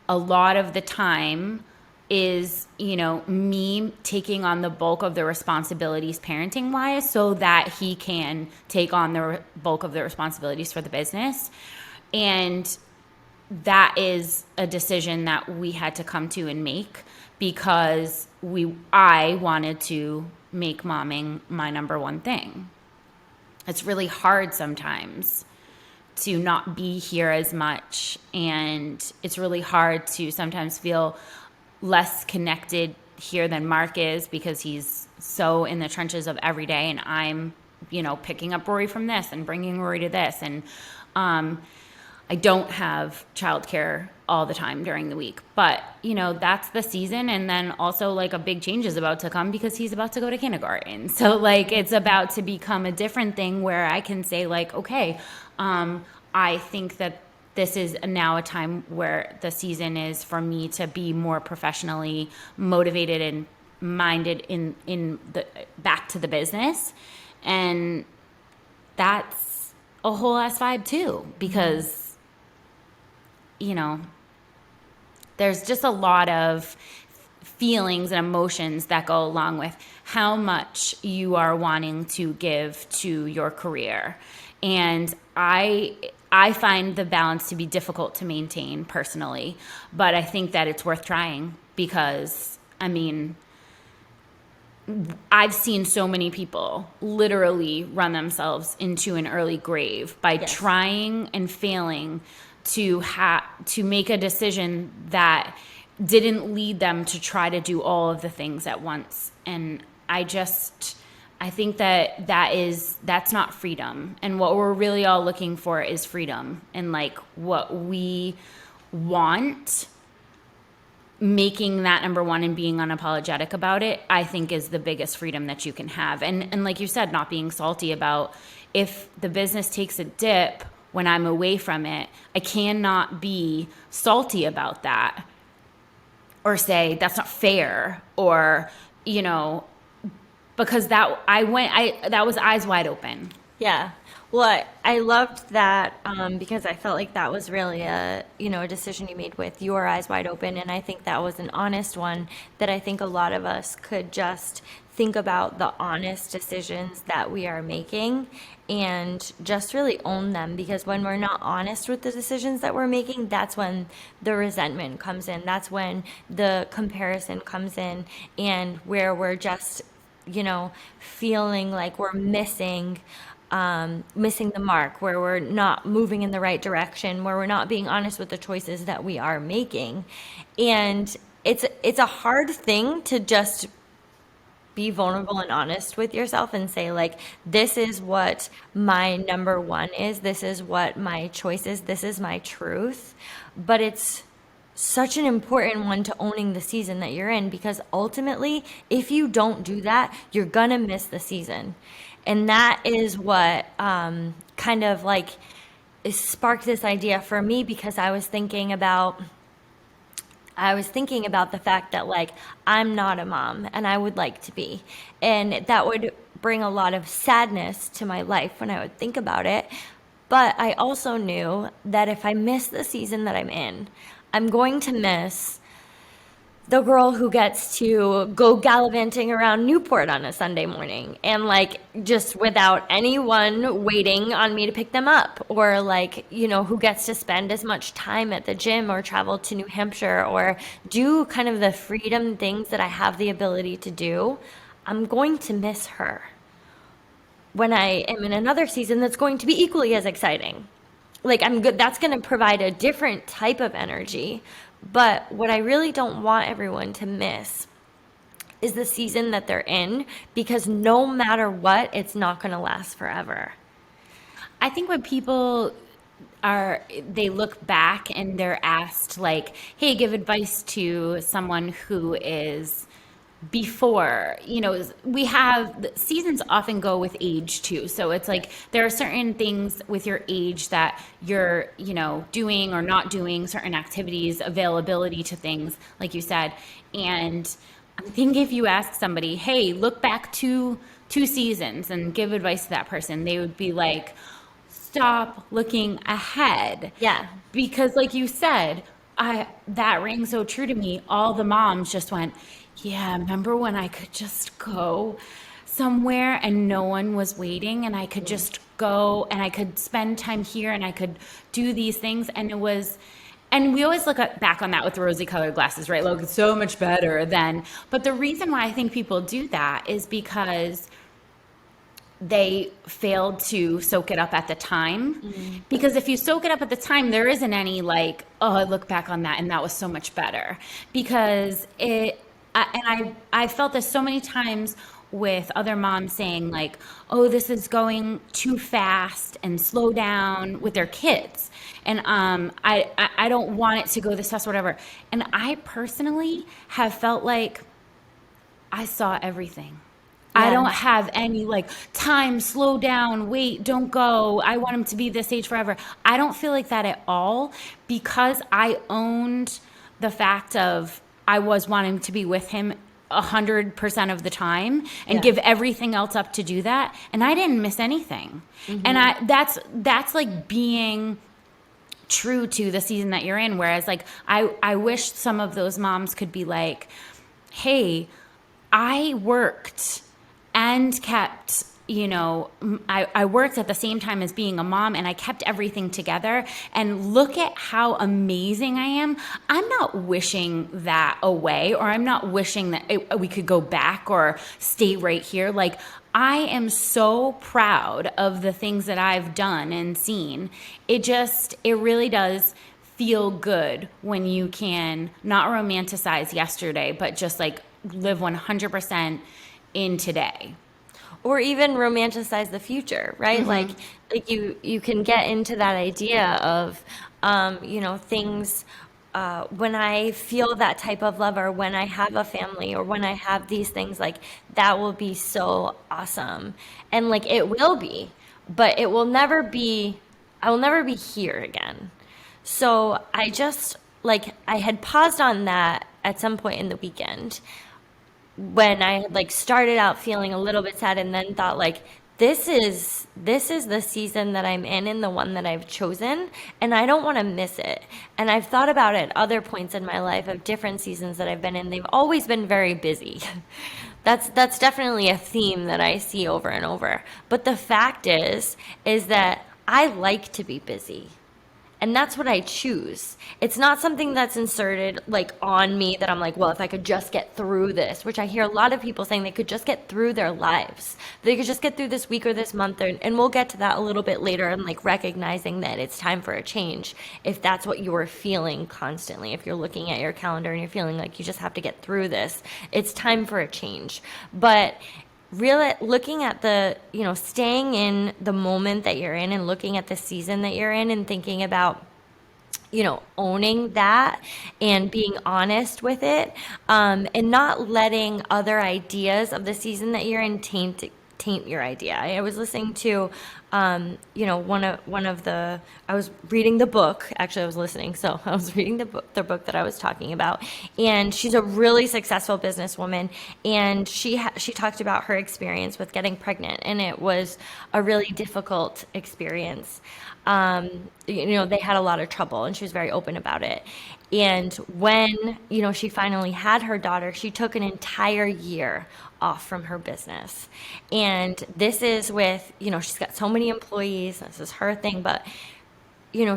a lot of the time is, me taking on the bulk of the responsibilities parenting wise so that he can take on the bulk of the responsibilities for the business. And that is a decision that we had to come to and make because I wanted to make momming my number one thing. It's really hard sometimes to not be here as much. And it's really hard to sometimes feel less connected here than Mark is because he's so in the trenches of every day. And I'm, picking up Rory from this and bringing Rory to this. And I don't have childcare all the time during the week, but that's the season. And then also like a big change is about to come because he's about to go to kindergarten. So like, it's about to become a different thing where I can say like, okay, I think that this is now a time where the season is for me to be more professionally motivated and minded in the back to the business. And that's a whole ass vibe too, because there's just a lot of feelings and emotions that go along with how much you are wanting to give to your career. And I find the balance to be difficult to maintain personally, but I think that it's worth trying because, I mean, I've seen so many people literally run themselves into an early grave by Yes. trying and failing to make a decision that didn't lead them to try to do all of the things at once. And I think that's not freedom. And what we're really all looking for is freedom. And like what we want, making that number one and being unapologetic about it, I think is the biggest freedom that you can have. And like you said, not being salty about if the business takes a dip when I'm away from it, I cannot be salty about that or say that's not fair or, because that was eyes wide open. Yeah. Well, I loved that because I felt like that was really a decision you made with your eyes wide open, and I think that was an honest one that I think a lot of us could just think about the honest decisions that we are making and just really own them, because when we're not honest with the decisions that we're making, that's when the resentment comes in. That's when the comparison comes in, and where we're just feeling like we're missing the mark, where we're not moving in the right direction, where we're not being honest with the choices that we are making. And it's a hard thing to just be vulnerable and honest with yourself and say, like, this is what my number one is, this is what my choice is, this is my truth. But it's such an important one to owning the season that you're in, because ultimately, if you don't do that, you're gonna miss the season. And that is what kind of like sparked this idea for me, because I was thinking about the fact that, like, I'm not a mom and I would like to be. And that would bring a lot of sadness to my life when I would think about it. But I also knew that if I miss the season that I'm in, I'm going to miss the girl who gets to go gallivanting around Newport on a Sunday morning and, like, just without anyone waiting on me to pick them up, or, like, who gets to spend as much time at the gym or travel to New Hampshire or do kind of the freedom things that I have the ability to do. I'm going to miss her when I am in another season that's going to be equally as exciting. Like, I'm good. That's going to provide a different type of energy. But what I really don't want everyone to miss is the season that they're in, because no matter what, it's not going to last forever. I think when people they look back and they're asked, like, hey, give advice to someone who is before, we have seasons often go with age too. So it's like there are certain things with your age that you're, doing or not doing, certain activities, availability to things, like you said. And I think if you ask somebody, hey, look back to 2 seasons and give advice to that person, they would be like, stop looking ahead. Yeah. Because like you said, that rang so true to me. All the moms just went, yeah, remember when I could just go somewhere and no one was waiting, and I could just go and I could spend time here and I could do these things. And we always look back on that with rosy colored glasses, right? Like, it's so much better then. But the reason why I think people do that is because they failed to soak it up at the time. Mm-hmm. Because if you soak it up at the time, there isn't any like, oh, I look back on that and that was so much better. Because I felt this so many times with other moms saying, like, oh, this is going too fast, and slow down with their kids. And I don't want it to go this fast or whatever. And I personally have felt like I saw everything. Yeah. I don't have any like time, slow down, wait, don't go. I want him to be this age forever. I don't feel like that at all, because I owned the fact of I was wanting to be with him 100% of the time and give everything else up to do that. And I didn't miss anything. Mm-hmm. And that's like being true to the season that you're in. Whereas like, I wish some of those moms could be like, hey, I worked and kept, I worked at the same time as being a mom and I kept everything together. And look at how amazing I am. I'm not wishing that away, or I'm not wishing that we could go back or stay right here. Like, I am so proud of the things that I've done and seen. It really does feel good when you can not romanticize yesterday, but just like live 100% in today. Or even romanticize the future, right? Like you can get into that idea of things, when I feel that type of love, or when I have a family, or when I have these things, like that will be so awesome. And like it will be, but it will never be, I will never be here again. So I just, like, I had paused on that at some point in the weekend when I had like started out feeling a little bit sad, and then thought like, this is the season that I'm in, and the one that I've chosen, and I don't want to miss it. And I've thought about it other points in my life of different seasons that I've been in. They've always been very busy. That's definitely a theme that I see over and over. But the fact is that I like to be busy. And that's what I choose. It's not something that's inserted like on me that I'm like, well, if I could just get through this, which I hear a lot of people saying they could just get through their lives. They could just get through this week or this month. And we'll get to that a little bit later, and like recognizing that it's time for a change. If that's what you are feeling constantly, if you're looking at your calendar and you're feeling like you just have to get through this, it's time for a change. But really looking at staying in the moment that you're in, and looking at the season that you're in, and thinking about owning that and being honest with it, and not letting other ideas of the season that you're in taint your idea. I was listening to, one of the, I was reading the book. Actually, I was listening, so I was reading the book that I was talking about. And she's a really successful businesswoman, and she talked about her experience with getting pregnant, and it was a really difficult experience. They had a lot of trouble, and she was very open about it. And when, she finally had her daughter, she took an entire year off from her business. And this is with, she's got so many employees, this is her thing, but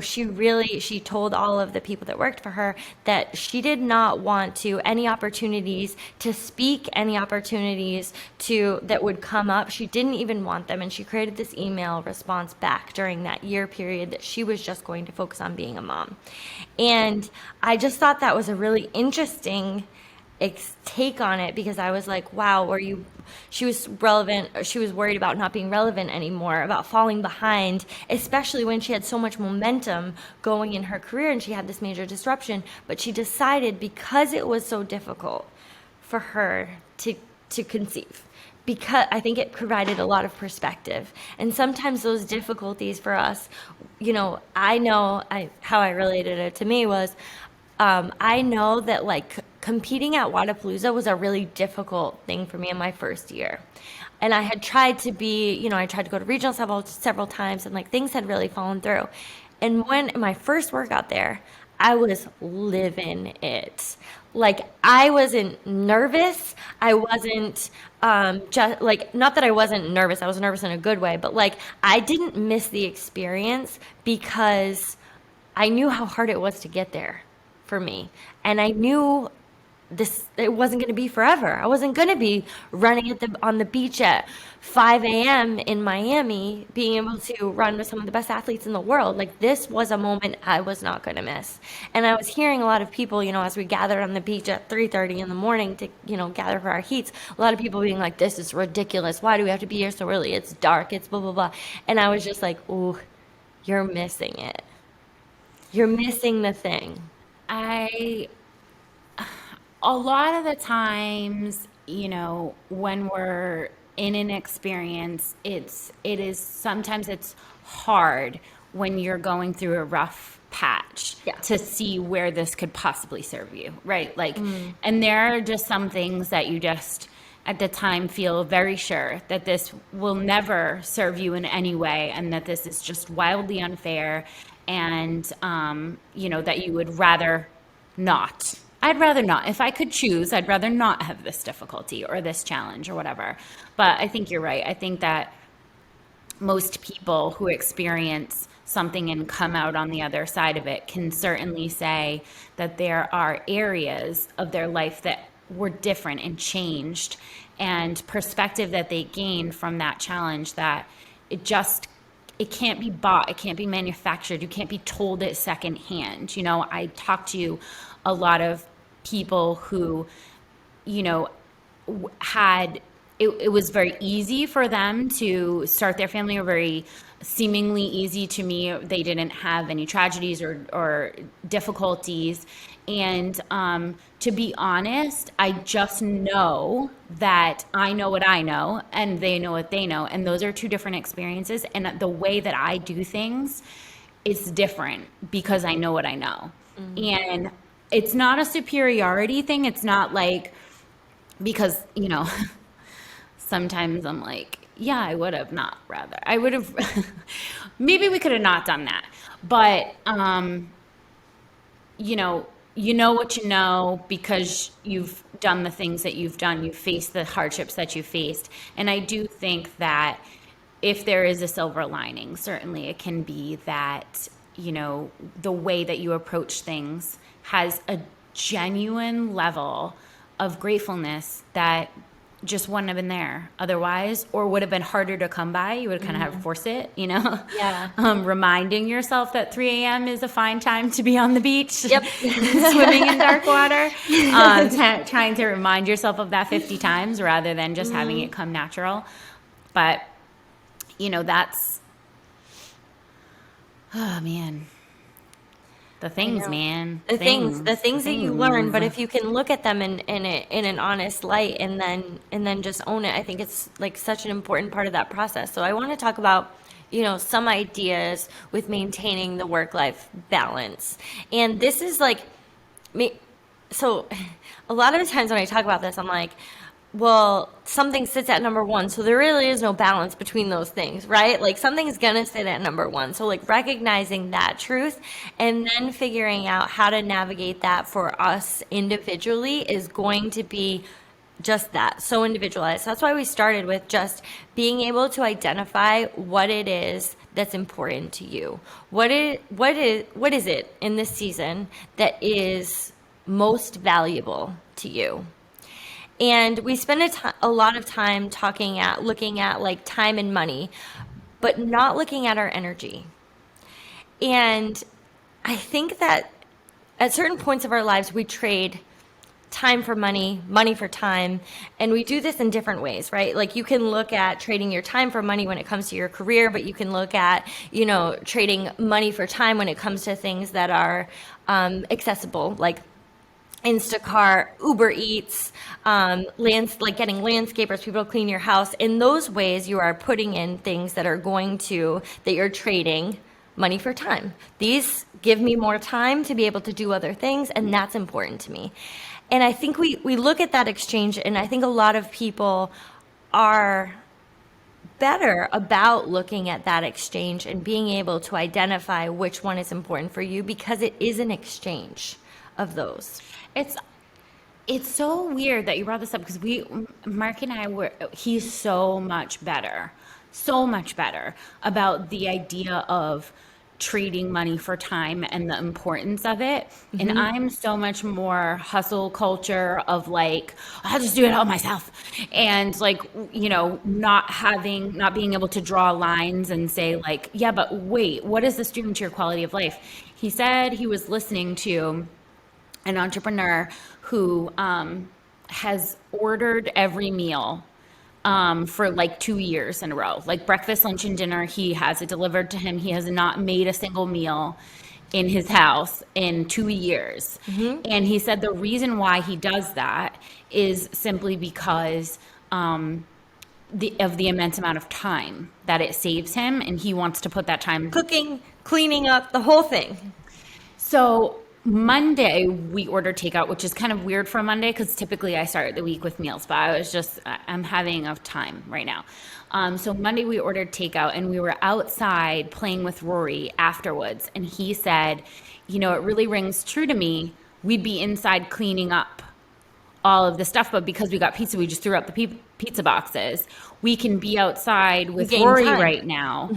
she told all of the people that worked for her that she did not want any opportunities to speak, any opportunities that would come up. She didn't even want them. And she created this email response back during that year period that she was just going to focus on being a mom. And I just thought that was a really interesting take on it, because I was like, wow, she was relevant. She was worried about not being relevant anymore, about falling behind, especially when she had so much momentum going in her career and she had this major disruption. But she decided, because it was so difficult for her to conceive, because I think it provided a lot of perspective. And sometimes those difficulties for us, I know how I related it to me was, I know that like competing at Wadapalooza was a really difficult thing for me in my first year. And I had tried to I tried to go to regional several times, and like things had really fallen through. And when my first workout there, I was living it. Like, I wasn't nervous. I wasn't just like, not that I wasn't nervous. I was nervous in a good way, but like I didn't miss the experience because I knew how hard it was to get there for me. And I knew it wasn't going to be forever. I wasn't going to be running on the beach at 5 a.m. in Miami, being able to run with some of the best athletes in the world. Like, this was a moment I was not going to miss. And I was hearing a lot of people, as we gathered on the beach at 3:30 in the morning to, gather for our heats, a lot of people being like, this is ridiculous. Why do we have to be here so early? It's dark. It's blah, blah, blah. And I was just like, ooh, you're missing it. You're missing the thing. A lot of the times, when we're in an experience, sometimes it's hard when you're going through a rough patch, Yeah. to see where this could possibly serve you, right? Like, and there are just some things that you just at the time feel very sure that this will never serve you in any way, and that this is just wildly unfair, and that you would rather not I'd rather not. If I could choose, I'd rather not have this difficulty or this challenge or whatever. But I think you're right. I think that most people who experience something and come out on the other side of it can certainly say that there are areas of their life that were different and changed, and perspective that they gained from that challenge, that it can't be bought, it can't be manufactured, you can't be told it secondhand. I talk to a lot of people who, you know, had it was very easy for them to start their family, or very seemingly easy to me. They didn't have any tragedies or difficulties. And to be honest, I just know that I know what I know and they know what they know. And those are two different experiences. And the way that I do things is different because I know what I know. And it's not a superiority thing. It's not like, because, sometimes I'm like, yeah, I would have not rather. I would have, maybe we could have not done that. But, you know what you know because you've done the things that you've done. You've faced the hardships that you faced. And I do think that if there is a silver lining, certainly it can be that, the way that you approach things has a genuine level of gratefulness that just wouldn't have been there otherwise, or would have been harder to come by. You would kind of have to force it, Yeah. reminding yourself that 3 a.m. is a fine time to be on the beach. Yep. Swimming in dark water. Trying to remind yourself of that 50 times rather than just having it come natural. But, that's, oh man. The things, man. The things that you learn, but if you can look at them in an honest light and then just own it, I think it's like such an important part of that process. So I want to talk about, some ideas with maintaining the work-life balance. And this is like me. So a lot of the times when I talk about this, I'm like, well, something sits at number one, so there really is no balance between those things, right? Like something's gonna sit at number one. So like recognizing that truth and then figuring out how to navigate that for us individually is going to be just that, so individualized. That's why we started with just being able to identify what it is that's important to you. What is it in this season that is most valuable to you? And we spend a lot of time looking at like time and money, but not looking at our energy. And I think that at certain points of our lives, we trade time for money, money for time, and we do this in different ways, right? Like you can look at trading your time for money when it comes to your career, but you can look at, trading money for time when it comes to things that are accessible, like Instacart, Uber Eats, like getting landscapers, people to clean your house. In those ways, you are putting in things that you're trading money for time. These give me more time to be able to do other things, and that's important to me. And I think we look at that exchange, and I think a lot of people are better about looking at that exchange and being able to identify which one is important for you, because it is an exchange of those. It's so weird that you brought this up, because Mark and I he's so much better about the idea of trading money for time and the importance of it. And I'm so much more hustle culture of like, I'll just do it all myself. And like, not being able to draw lines and say like, yeah, but wait, what is this doing to your quality of life? He said he was listening to an entrepreneur who has ordered every meal for like 2 years in a row, like breakfast, lunch, and dinner. He has it delivered to him. He has not made a single meal in his house in 2 years. And he said the reason why he does that is simply because of the immense amount of time that it saves him, and he wants to put that time Cooking, cleaning up, the whole thing. So Monday we ordered takeout, which is kind of weird for a Monday because typically I start the week with meals, but I'm having a time right now. So Monday we ordered takeout, and we were outside playing with Rory afterwards. And he said, it really rings true to me we'd be inside cleaning up all of the stuff, but because we got pizza, we just threw out the pizza boxes. We can be outside with Gain Rory time. right now,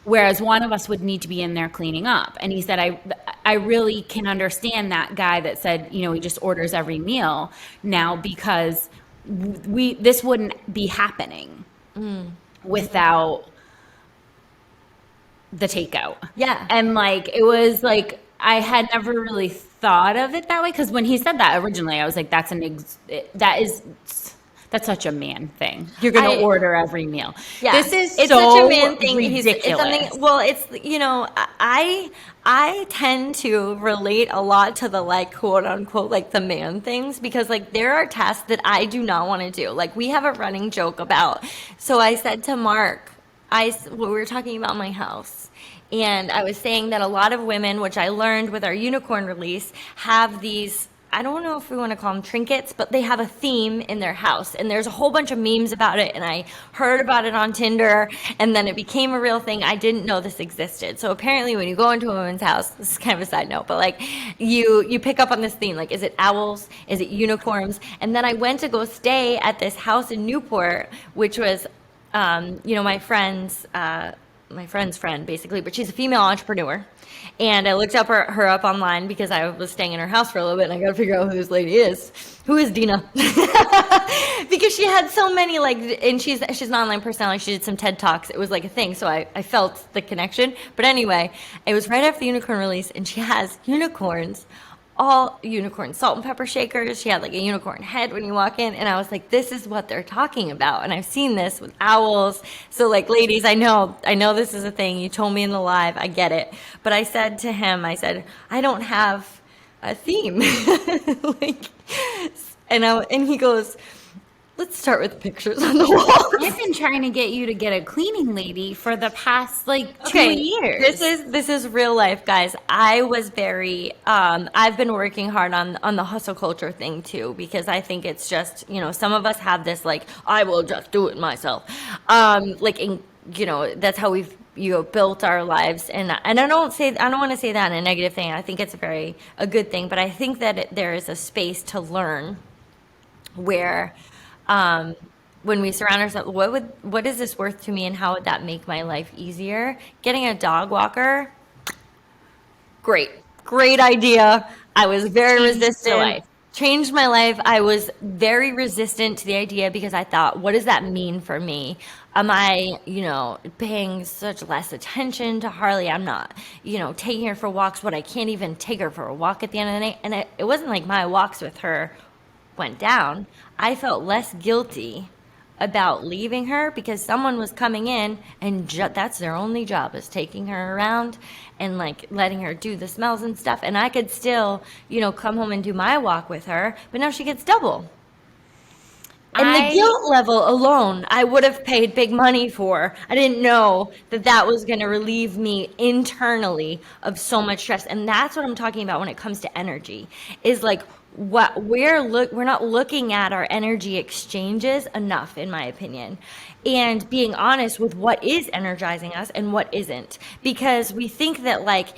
whereas one of us would need to be in there cleaning up. And he said, I really can understand that guy that said, you know, he just orders every meal now, because this wouldn't be happening without the takeout. Yeah. And like, it was like, I had never really thought of it that way, because when he said that originally, I was like, that's such a man thing. You're going to order every meal. Yeah, This is it's so such a man thing. ridiculous. It's something. Well, it's, you know, I tend to relate a lot to the, like, quote unquote, like, the man things, because, like, there are tasks that I do not want to do. Like, we have a running joke about. So I said to Mark, we were talking about my house. And I was saying that a lot of women, which I learned with our unicorn release, have these, I don't know if we want to call them trinkets, but they have a theme in their house. And there's a whole bunch of memes about it. And I heard about it on Tinder, and then it became a real thing. I didn't know this existed. So apparently when you go into a woman's house, this is kind of a side note, but like you pick up on this theme. Like, is it owls? Is it unicorns? And then I went to go stay at this house in Newport, which was, you know, my friend's friend, basically, but she's a female entrepreneur. And I looked up her up online because I was staying in her house for a little bit, and I got to figure out who this lady is. Who is Dina? Because she had so many, like, and she's an online personality. She did some TED Talks. It was like a thing, so I felt the connection. But anyway, it was right after the unicorn release, and she has unicorns, all unicorn salt and pepper shakers. She had like a unicorn head when you walk in, and I was like, this is what they're talking about. And I've seen this with owls. So, like, ladies, I know this is a thing. You told me in the live, I get it. But I said to him, I don't have a theme. Like, and he goes, let's start with pictures on the walls. I've been trying to get you to get a cleaning lady for the past like 2 years. This is real life, guys. I was very I've been working hard on the hustle culture thing too, because I think it's just, you know, some of us have this like, I will just do it myself. You know, that's how we've, you know, built our lives. And I don't want to say that in a negative thing. I think it's a good thing, but I think that there is a space to learn where when we surround ourselves, what is this worth to me, and how would that make my life easier? Getting a dog walker, great idea. I was very resistant. Changed my life. I was very resistant to the idea because I thought, what does that mean for me? Am I, you know, paying such less attention to Harley? I'm not, you know, taking her for walks, but I can't even take her for a walk at the end of the night. And it wasn't like my walks with her went down. I felt less guilty about leaving her because someone was coming in and that's their only job, is taking her around and like letting her do the smells and stuff. And I could still, you know, come home and do my walk with her, but now she gets double. And the guilt level alone, I would have paid big money for. I didn't know that was going to relieve me internally of so much stress. And that's what I'm talking about when it comes to energy, is like, we're not looking at our energy exchanges enough, in my opinion, and being honest with what is energizing us and what isn't, because we think that, like,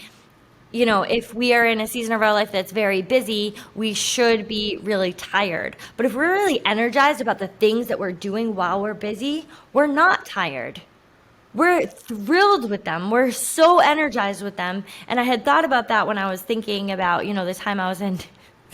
you know, if we are in a season of our life that's very busy, we should be really tired. But if we're really energized about the things that we're doing while we're busy, we're not tired. We're thrilled with them. We're so energized with them. And I had thought about that when I was thinking about, you know, the time I was in.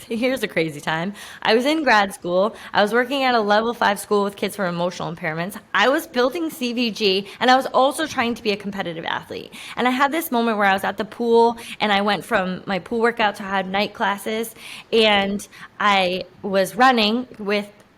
Here's a crazy time. I was in grad school. I was working at a level 5 school with kids for emotional impairments. I was building CVG, and I was also trying to be a competitive athlete. And I had this moment where I was at the pool, and I went from my pool workout to I had night classes, and I was running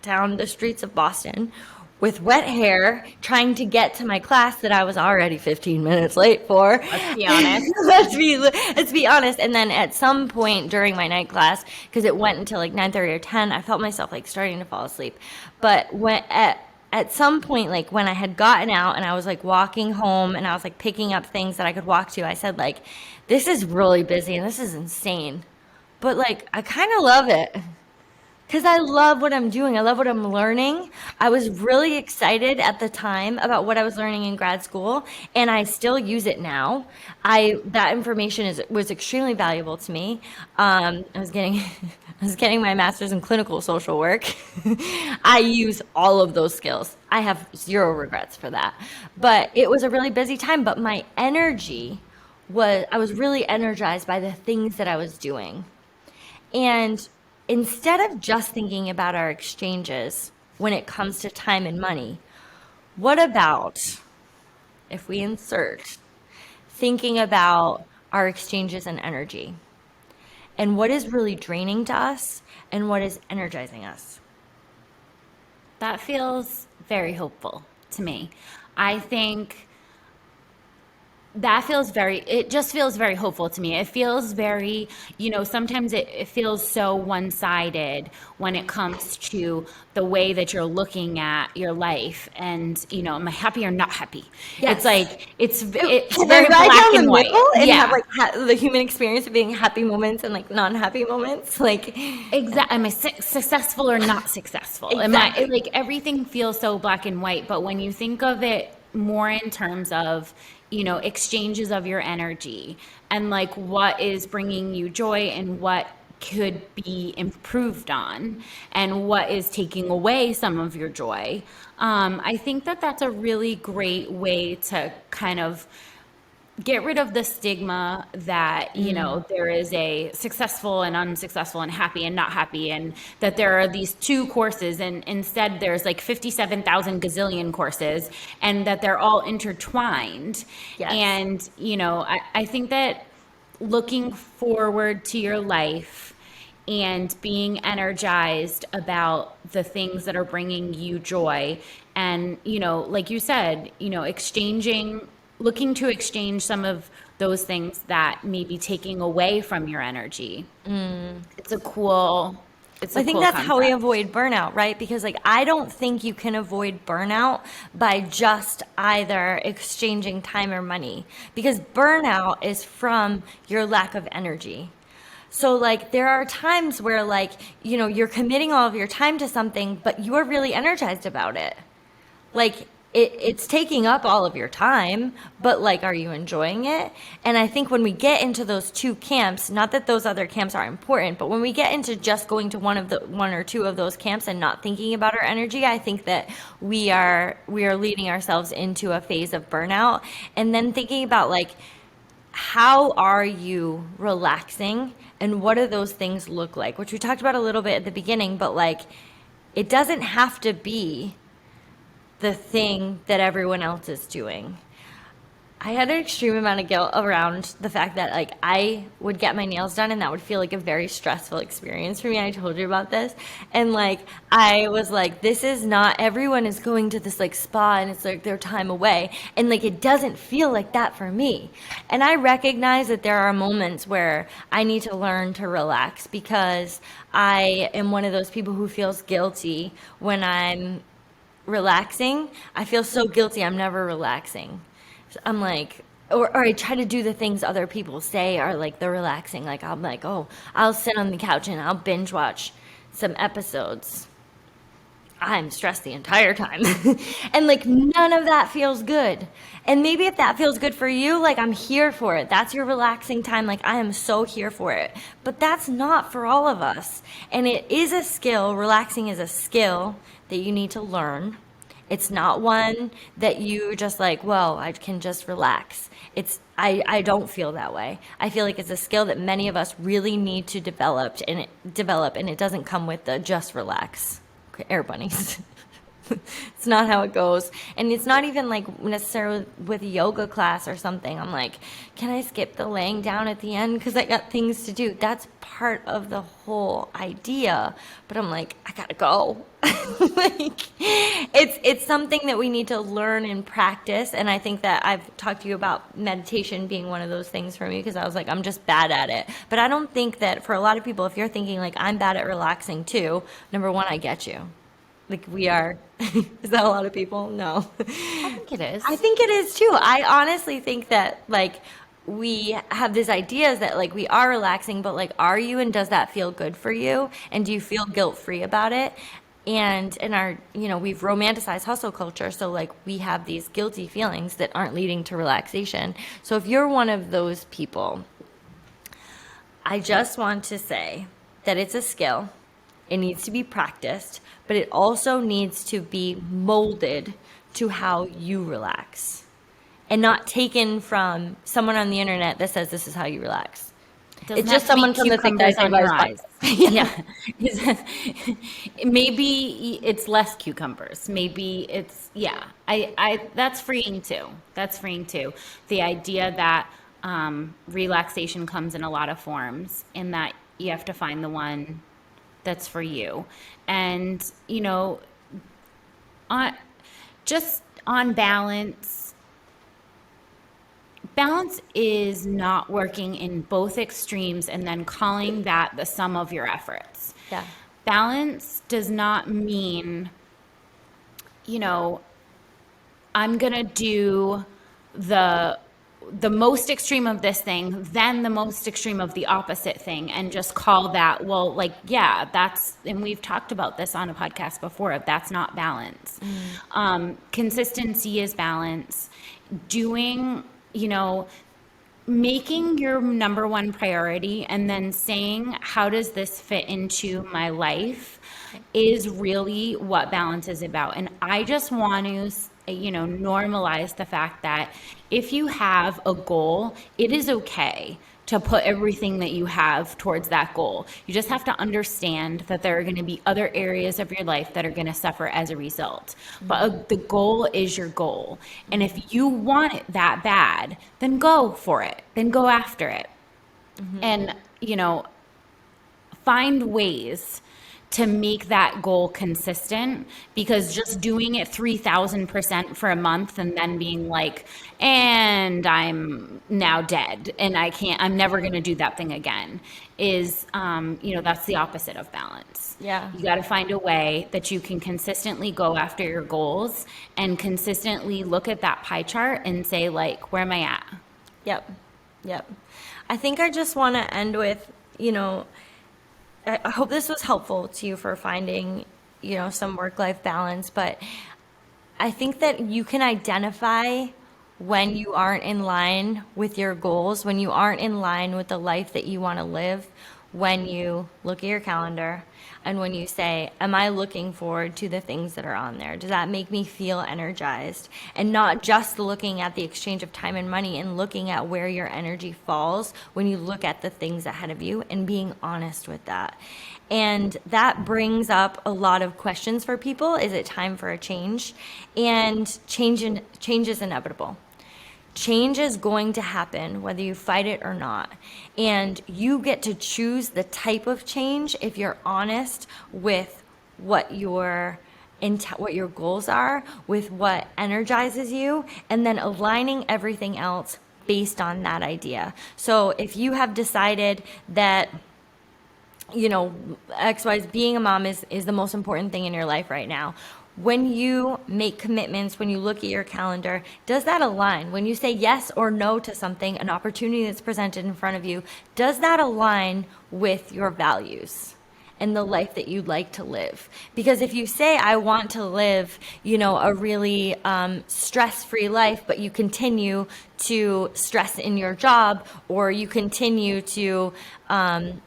down the streets of Boston with wet hair, trying to get to my class that I was already 15 minutes late for. Let's be honest. Let's be honest. And then at some point during my night class, because it went until like 9:30 or 10, I felt myself like starting to fall asleep. But at some point, like when I had gotten out and I was like walking home and I was like picking up things that I could walk to, I said, like, this is really busy and this is insane, but like I kind of love it. Because I love what I'm doing. I love what I'm learning. I was really excited at the time about what I was learning in grad school, and I still use it now. That information was extremely valuable to me. I was getting I was getting my master's in clinical social work. I use all of those skills. I have zero regrets for that. But it was a really busy time, but my energy was I was really energized by the things that I was doing. And instead of just thinking about our exchanges when it comes to time and money, what about if we insert thinking about our exchanges and energy and what is really draining to us and what is energizing us? That feels very hopeful to me. I think it just feels very hopeful to me. It feels very, sometimes it feels so one-sided when it comes to the way that you're looking at your life and, am I happy or not happy? Yes. It's like, it's Can very I ride black down and the white. middle and Yeah. have like the human experience of being happy moments and like non-happy moments? Like, Exactly. Am I successful or not successful? exactly. Like everything feels so black and white, but when you think of it more in terms of, exchanges of your energy and like what is bringing you joy and what could be improved on and what is taking away some of your joy. I think that that's a really great way to kind of get rid of the stigma that there is a successful and unsuccessful and happy and not happy, and that there are these two courses and instead there's like 57,000 gazillion courses and that they're all intertwined. Yes. And I think that looking forward to your life and being energized about the things that are bringing you joy and like you said, looking to exchange some of those things that may be taking away from your energy. It's a cool I think that's how we concept. avoid burnout, right? Because like I don't think you can avoid burnout by just either exchanging time or money, because burnout is from your lack of energy. So like there are times where like, you're committing all of your time to something, but you're really energized about it. Like it's taking up all of your time, but like, are you enjoying it? And I think when we get into those two camps, not that those other camps are important, but when we get into just going to one or two of those camps and not thinking about our energy, I think that we are leading ourselves into a phase of burnout. And then thinking about like, how are you relaxing and what do those things look like? Which we talked about a little bit at the beginning, but like, it doesn't have to be the thing that everyone else is doing. I had an extreme amount of guilt around the fact that like I would get my nails done and that would feel like a very stressful experience for me. I told you about this. And like I was like, this is not, everyone is going to this like spa and it's like their time away. And like it doesn't feel like that for me. And I recognize that there are moments where I need to learn to relax because I am one of those people who feels guilty when I'm relaxing. I feel so guilty. I'm never relaxing. I'm like, or I try to do the things other people say are like they're relaxing. Like I'm like, oh, I'll sit on the couch and I'll binge watch some episodes. I'm stressed the entire time. And like none of that feels good. And maybe if that feels good for you, like I'm here for it. That's your relaxing time. Like I am so here for it. But that's not for all of us. And it is a skill. Relaxing is a skill that you need to learn. It's not one that you just like, well, I can just relax. I don't feel that way. I feel like it's a skill that many of us really need to develop and it doesn't come with the just relax. Okay, air bunnies. It's not how it goes. And it's not even like necessarily with a yoga class or something. I'm like, can I skip the laying down at the end because I got things to do? That's part of the whole idea. But I'm like, I gotta go. Like, it's something that we need to learn and practice. And I think that I've talked to you about meditation being one of those things for me because I was like, I'm just bad at it. But I don't think that for a lot of people, if you're thinking like I'm bad at relaxing too, number one, I get you. Like we are. Is that a lot of people? No. I think it is. I think it is too. I honestly think that like we have these ideas that like we are relaxing, but like, are you, and does that feel good for you? And do you feel guilt-free about it? And in our, we've romanticized hustle culture. So like we have these guilty feelings that aren't leading to relaxation. So if you're one of those people, I just want to say that it's a skill. It needs to be practiced, but it also needs to be molded to how you relax and not taken from someone on the internet that says this is how you relax. Doesn't It's have just to be someone from the cucumbers on your eyes. Yeah. Yeah. Maybe it's less cucumbers. Maybe it's, yeah. That's freeing too. That's freeing too. The idea that relaxation comes in a lot of forms and that you have to find the one that's for you. And, just on balance, balance is not working in both extremes and then calling that the sum of your efforts. Yeah. Balance does not mean, I'm going to do the most extreme of this thing, then the most extreme of the opposite thing, and just call that, well, like, yeah, that's, and we've talked about this on a podcast before, that's not balance. Consistency is balance. Doing, making your number one priority and then saying, how does this fit into my life, is really what balance is about. And I just want to normalize the fact that if you have a goal, it is okay to put everything that you have towards that goal. You just have to understand that there are going to be other areas of your life that are going to suffer as a result. But the goal is your goal. And if you want it that bad, then go for it. Then go after it. And, find ways to make that goal consistent, because just doing it 3,000% for a month and then being like, and I'm now dead and I'm never going to do that thing again is, that's the opposite of balance. Yeah. You got to find a way that you can consistently go after your goals and consistently look at that pie chart and say, like, where am I at? Yep. I think I just want to end with, I hope this was helpful to you for finding, some work-life balance, but I think that you can identify when you aren't in line with your goals, when you aren't in line with the life that you want to live, when you look at your calendar and when you say, am I looking forward to the things that are on there? Does that make me feel energized? And not just looking at the exchange of time and money, and looking at where your energy falls when you look at the things ahead of you and being honest with that. And that brings up a lot of questions for people. Is it time for a change? And change is inevitable. Change is going to happen whether you fight it or not. And you get to choose the type of change if you're honest with what your goals are, with what energizes you, and then aligning everything else based on that idea. So if you have decided that XYZ, being a mom is the most important thing in your life right now. When you make commitments, when you look at your calendar, does that align? When you say yes or no to something, an opportunity that's presented in front of you, does that align with your values and the life that you'd like to live? Because if you say, I want to live, a really stress-free life, but you continue to stress in your job, or you continue to,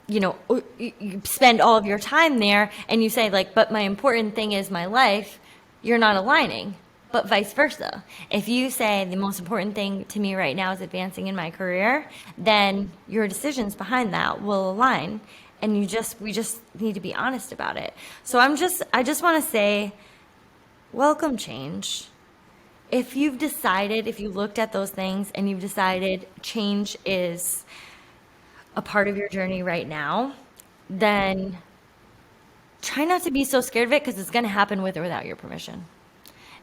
you spend all of your time there, and you say, like, but my important thing is my life, you're not aligning. But vice versa. If you say the most important thing to me right now is advancing in my career, then your decisions behind that will align. And we just need to be honest about it. So I just want to say, welcome change. If you looked at those things and you've decided change is a part of your journey right now, then try not to be so scared of it, because it's going to happen with or without your permission.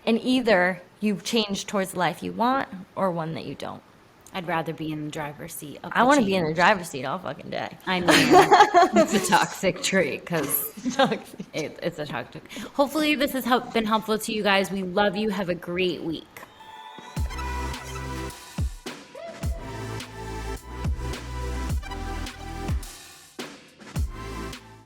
And either you change towards the life you want or one that you don't. I'd rather be in the driver's seat of the I want to be change. in the driver's seat all fucking day. I mean, it's a toxic trait, because it's a toxic. Hopefully this has been helpful to you guys. We love you. Have a great week.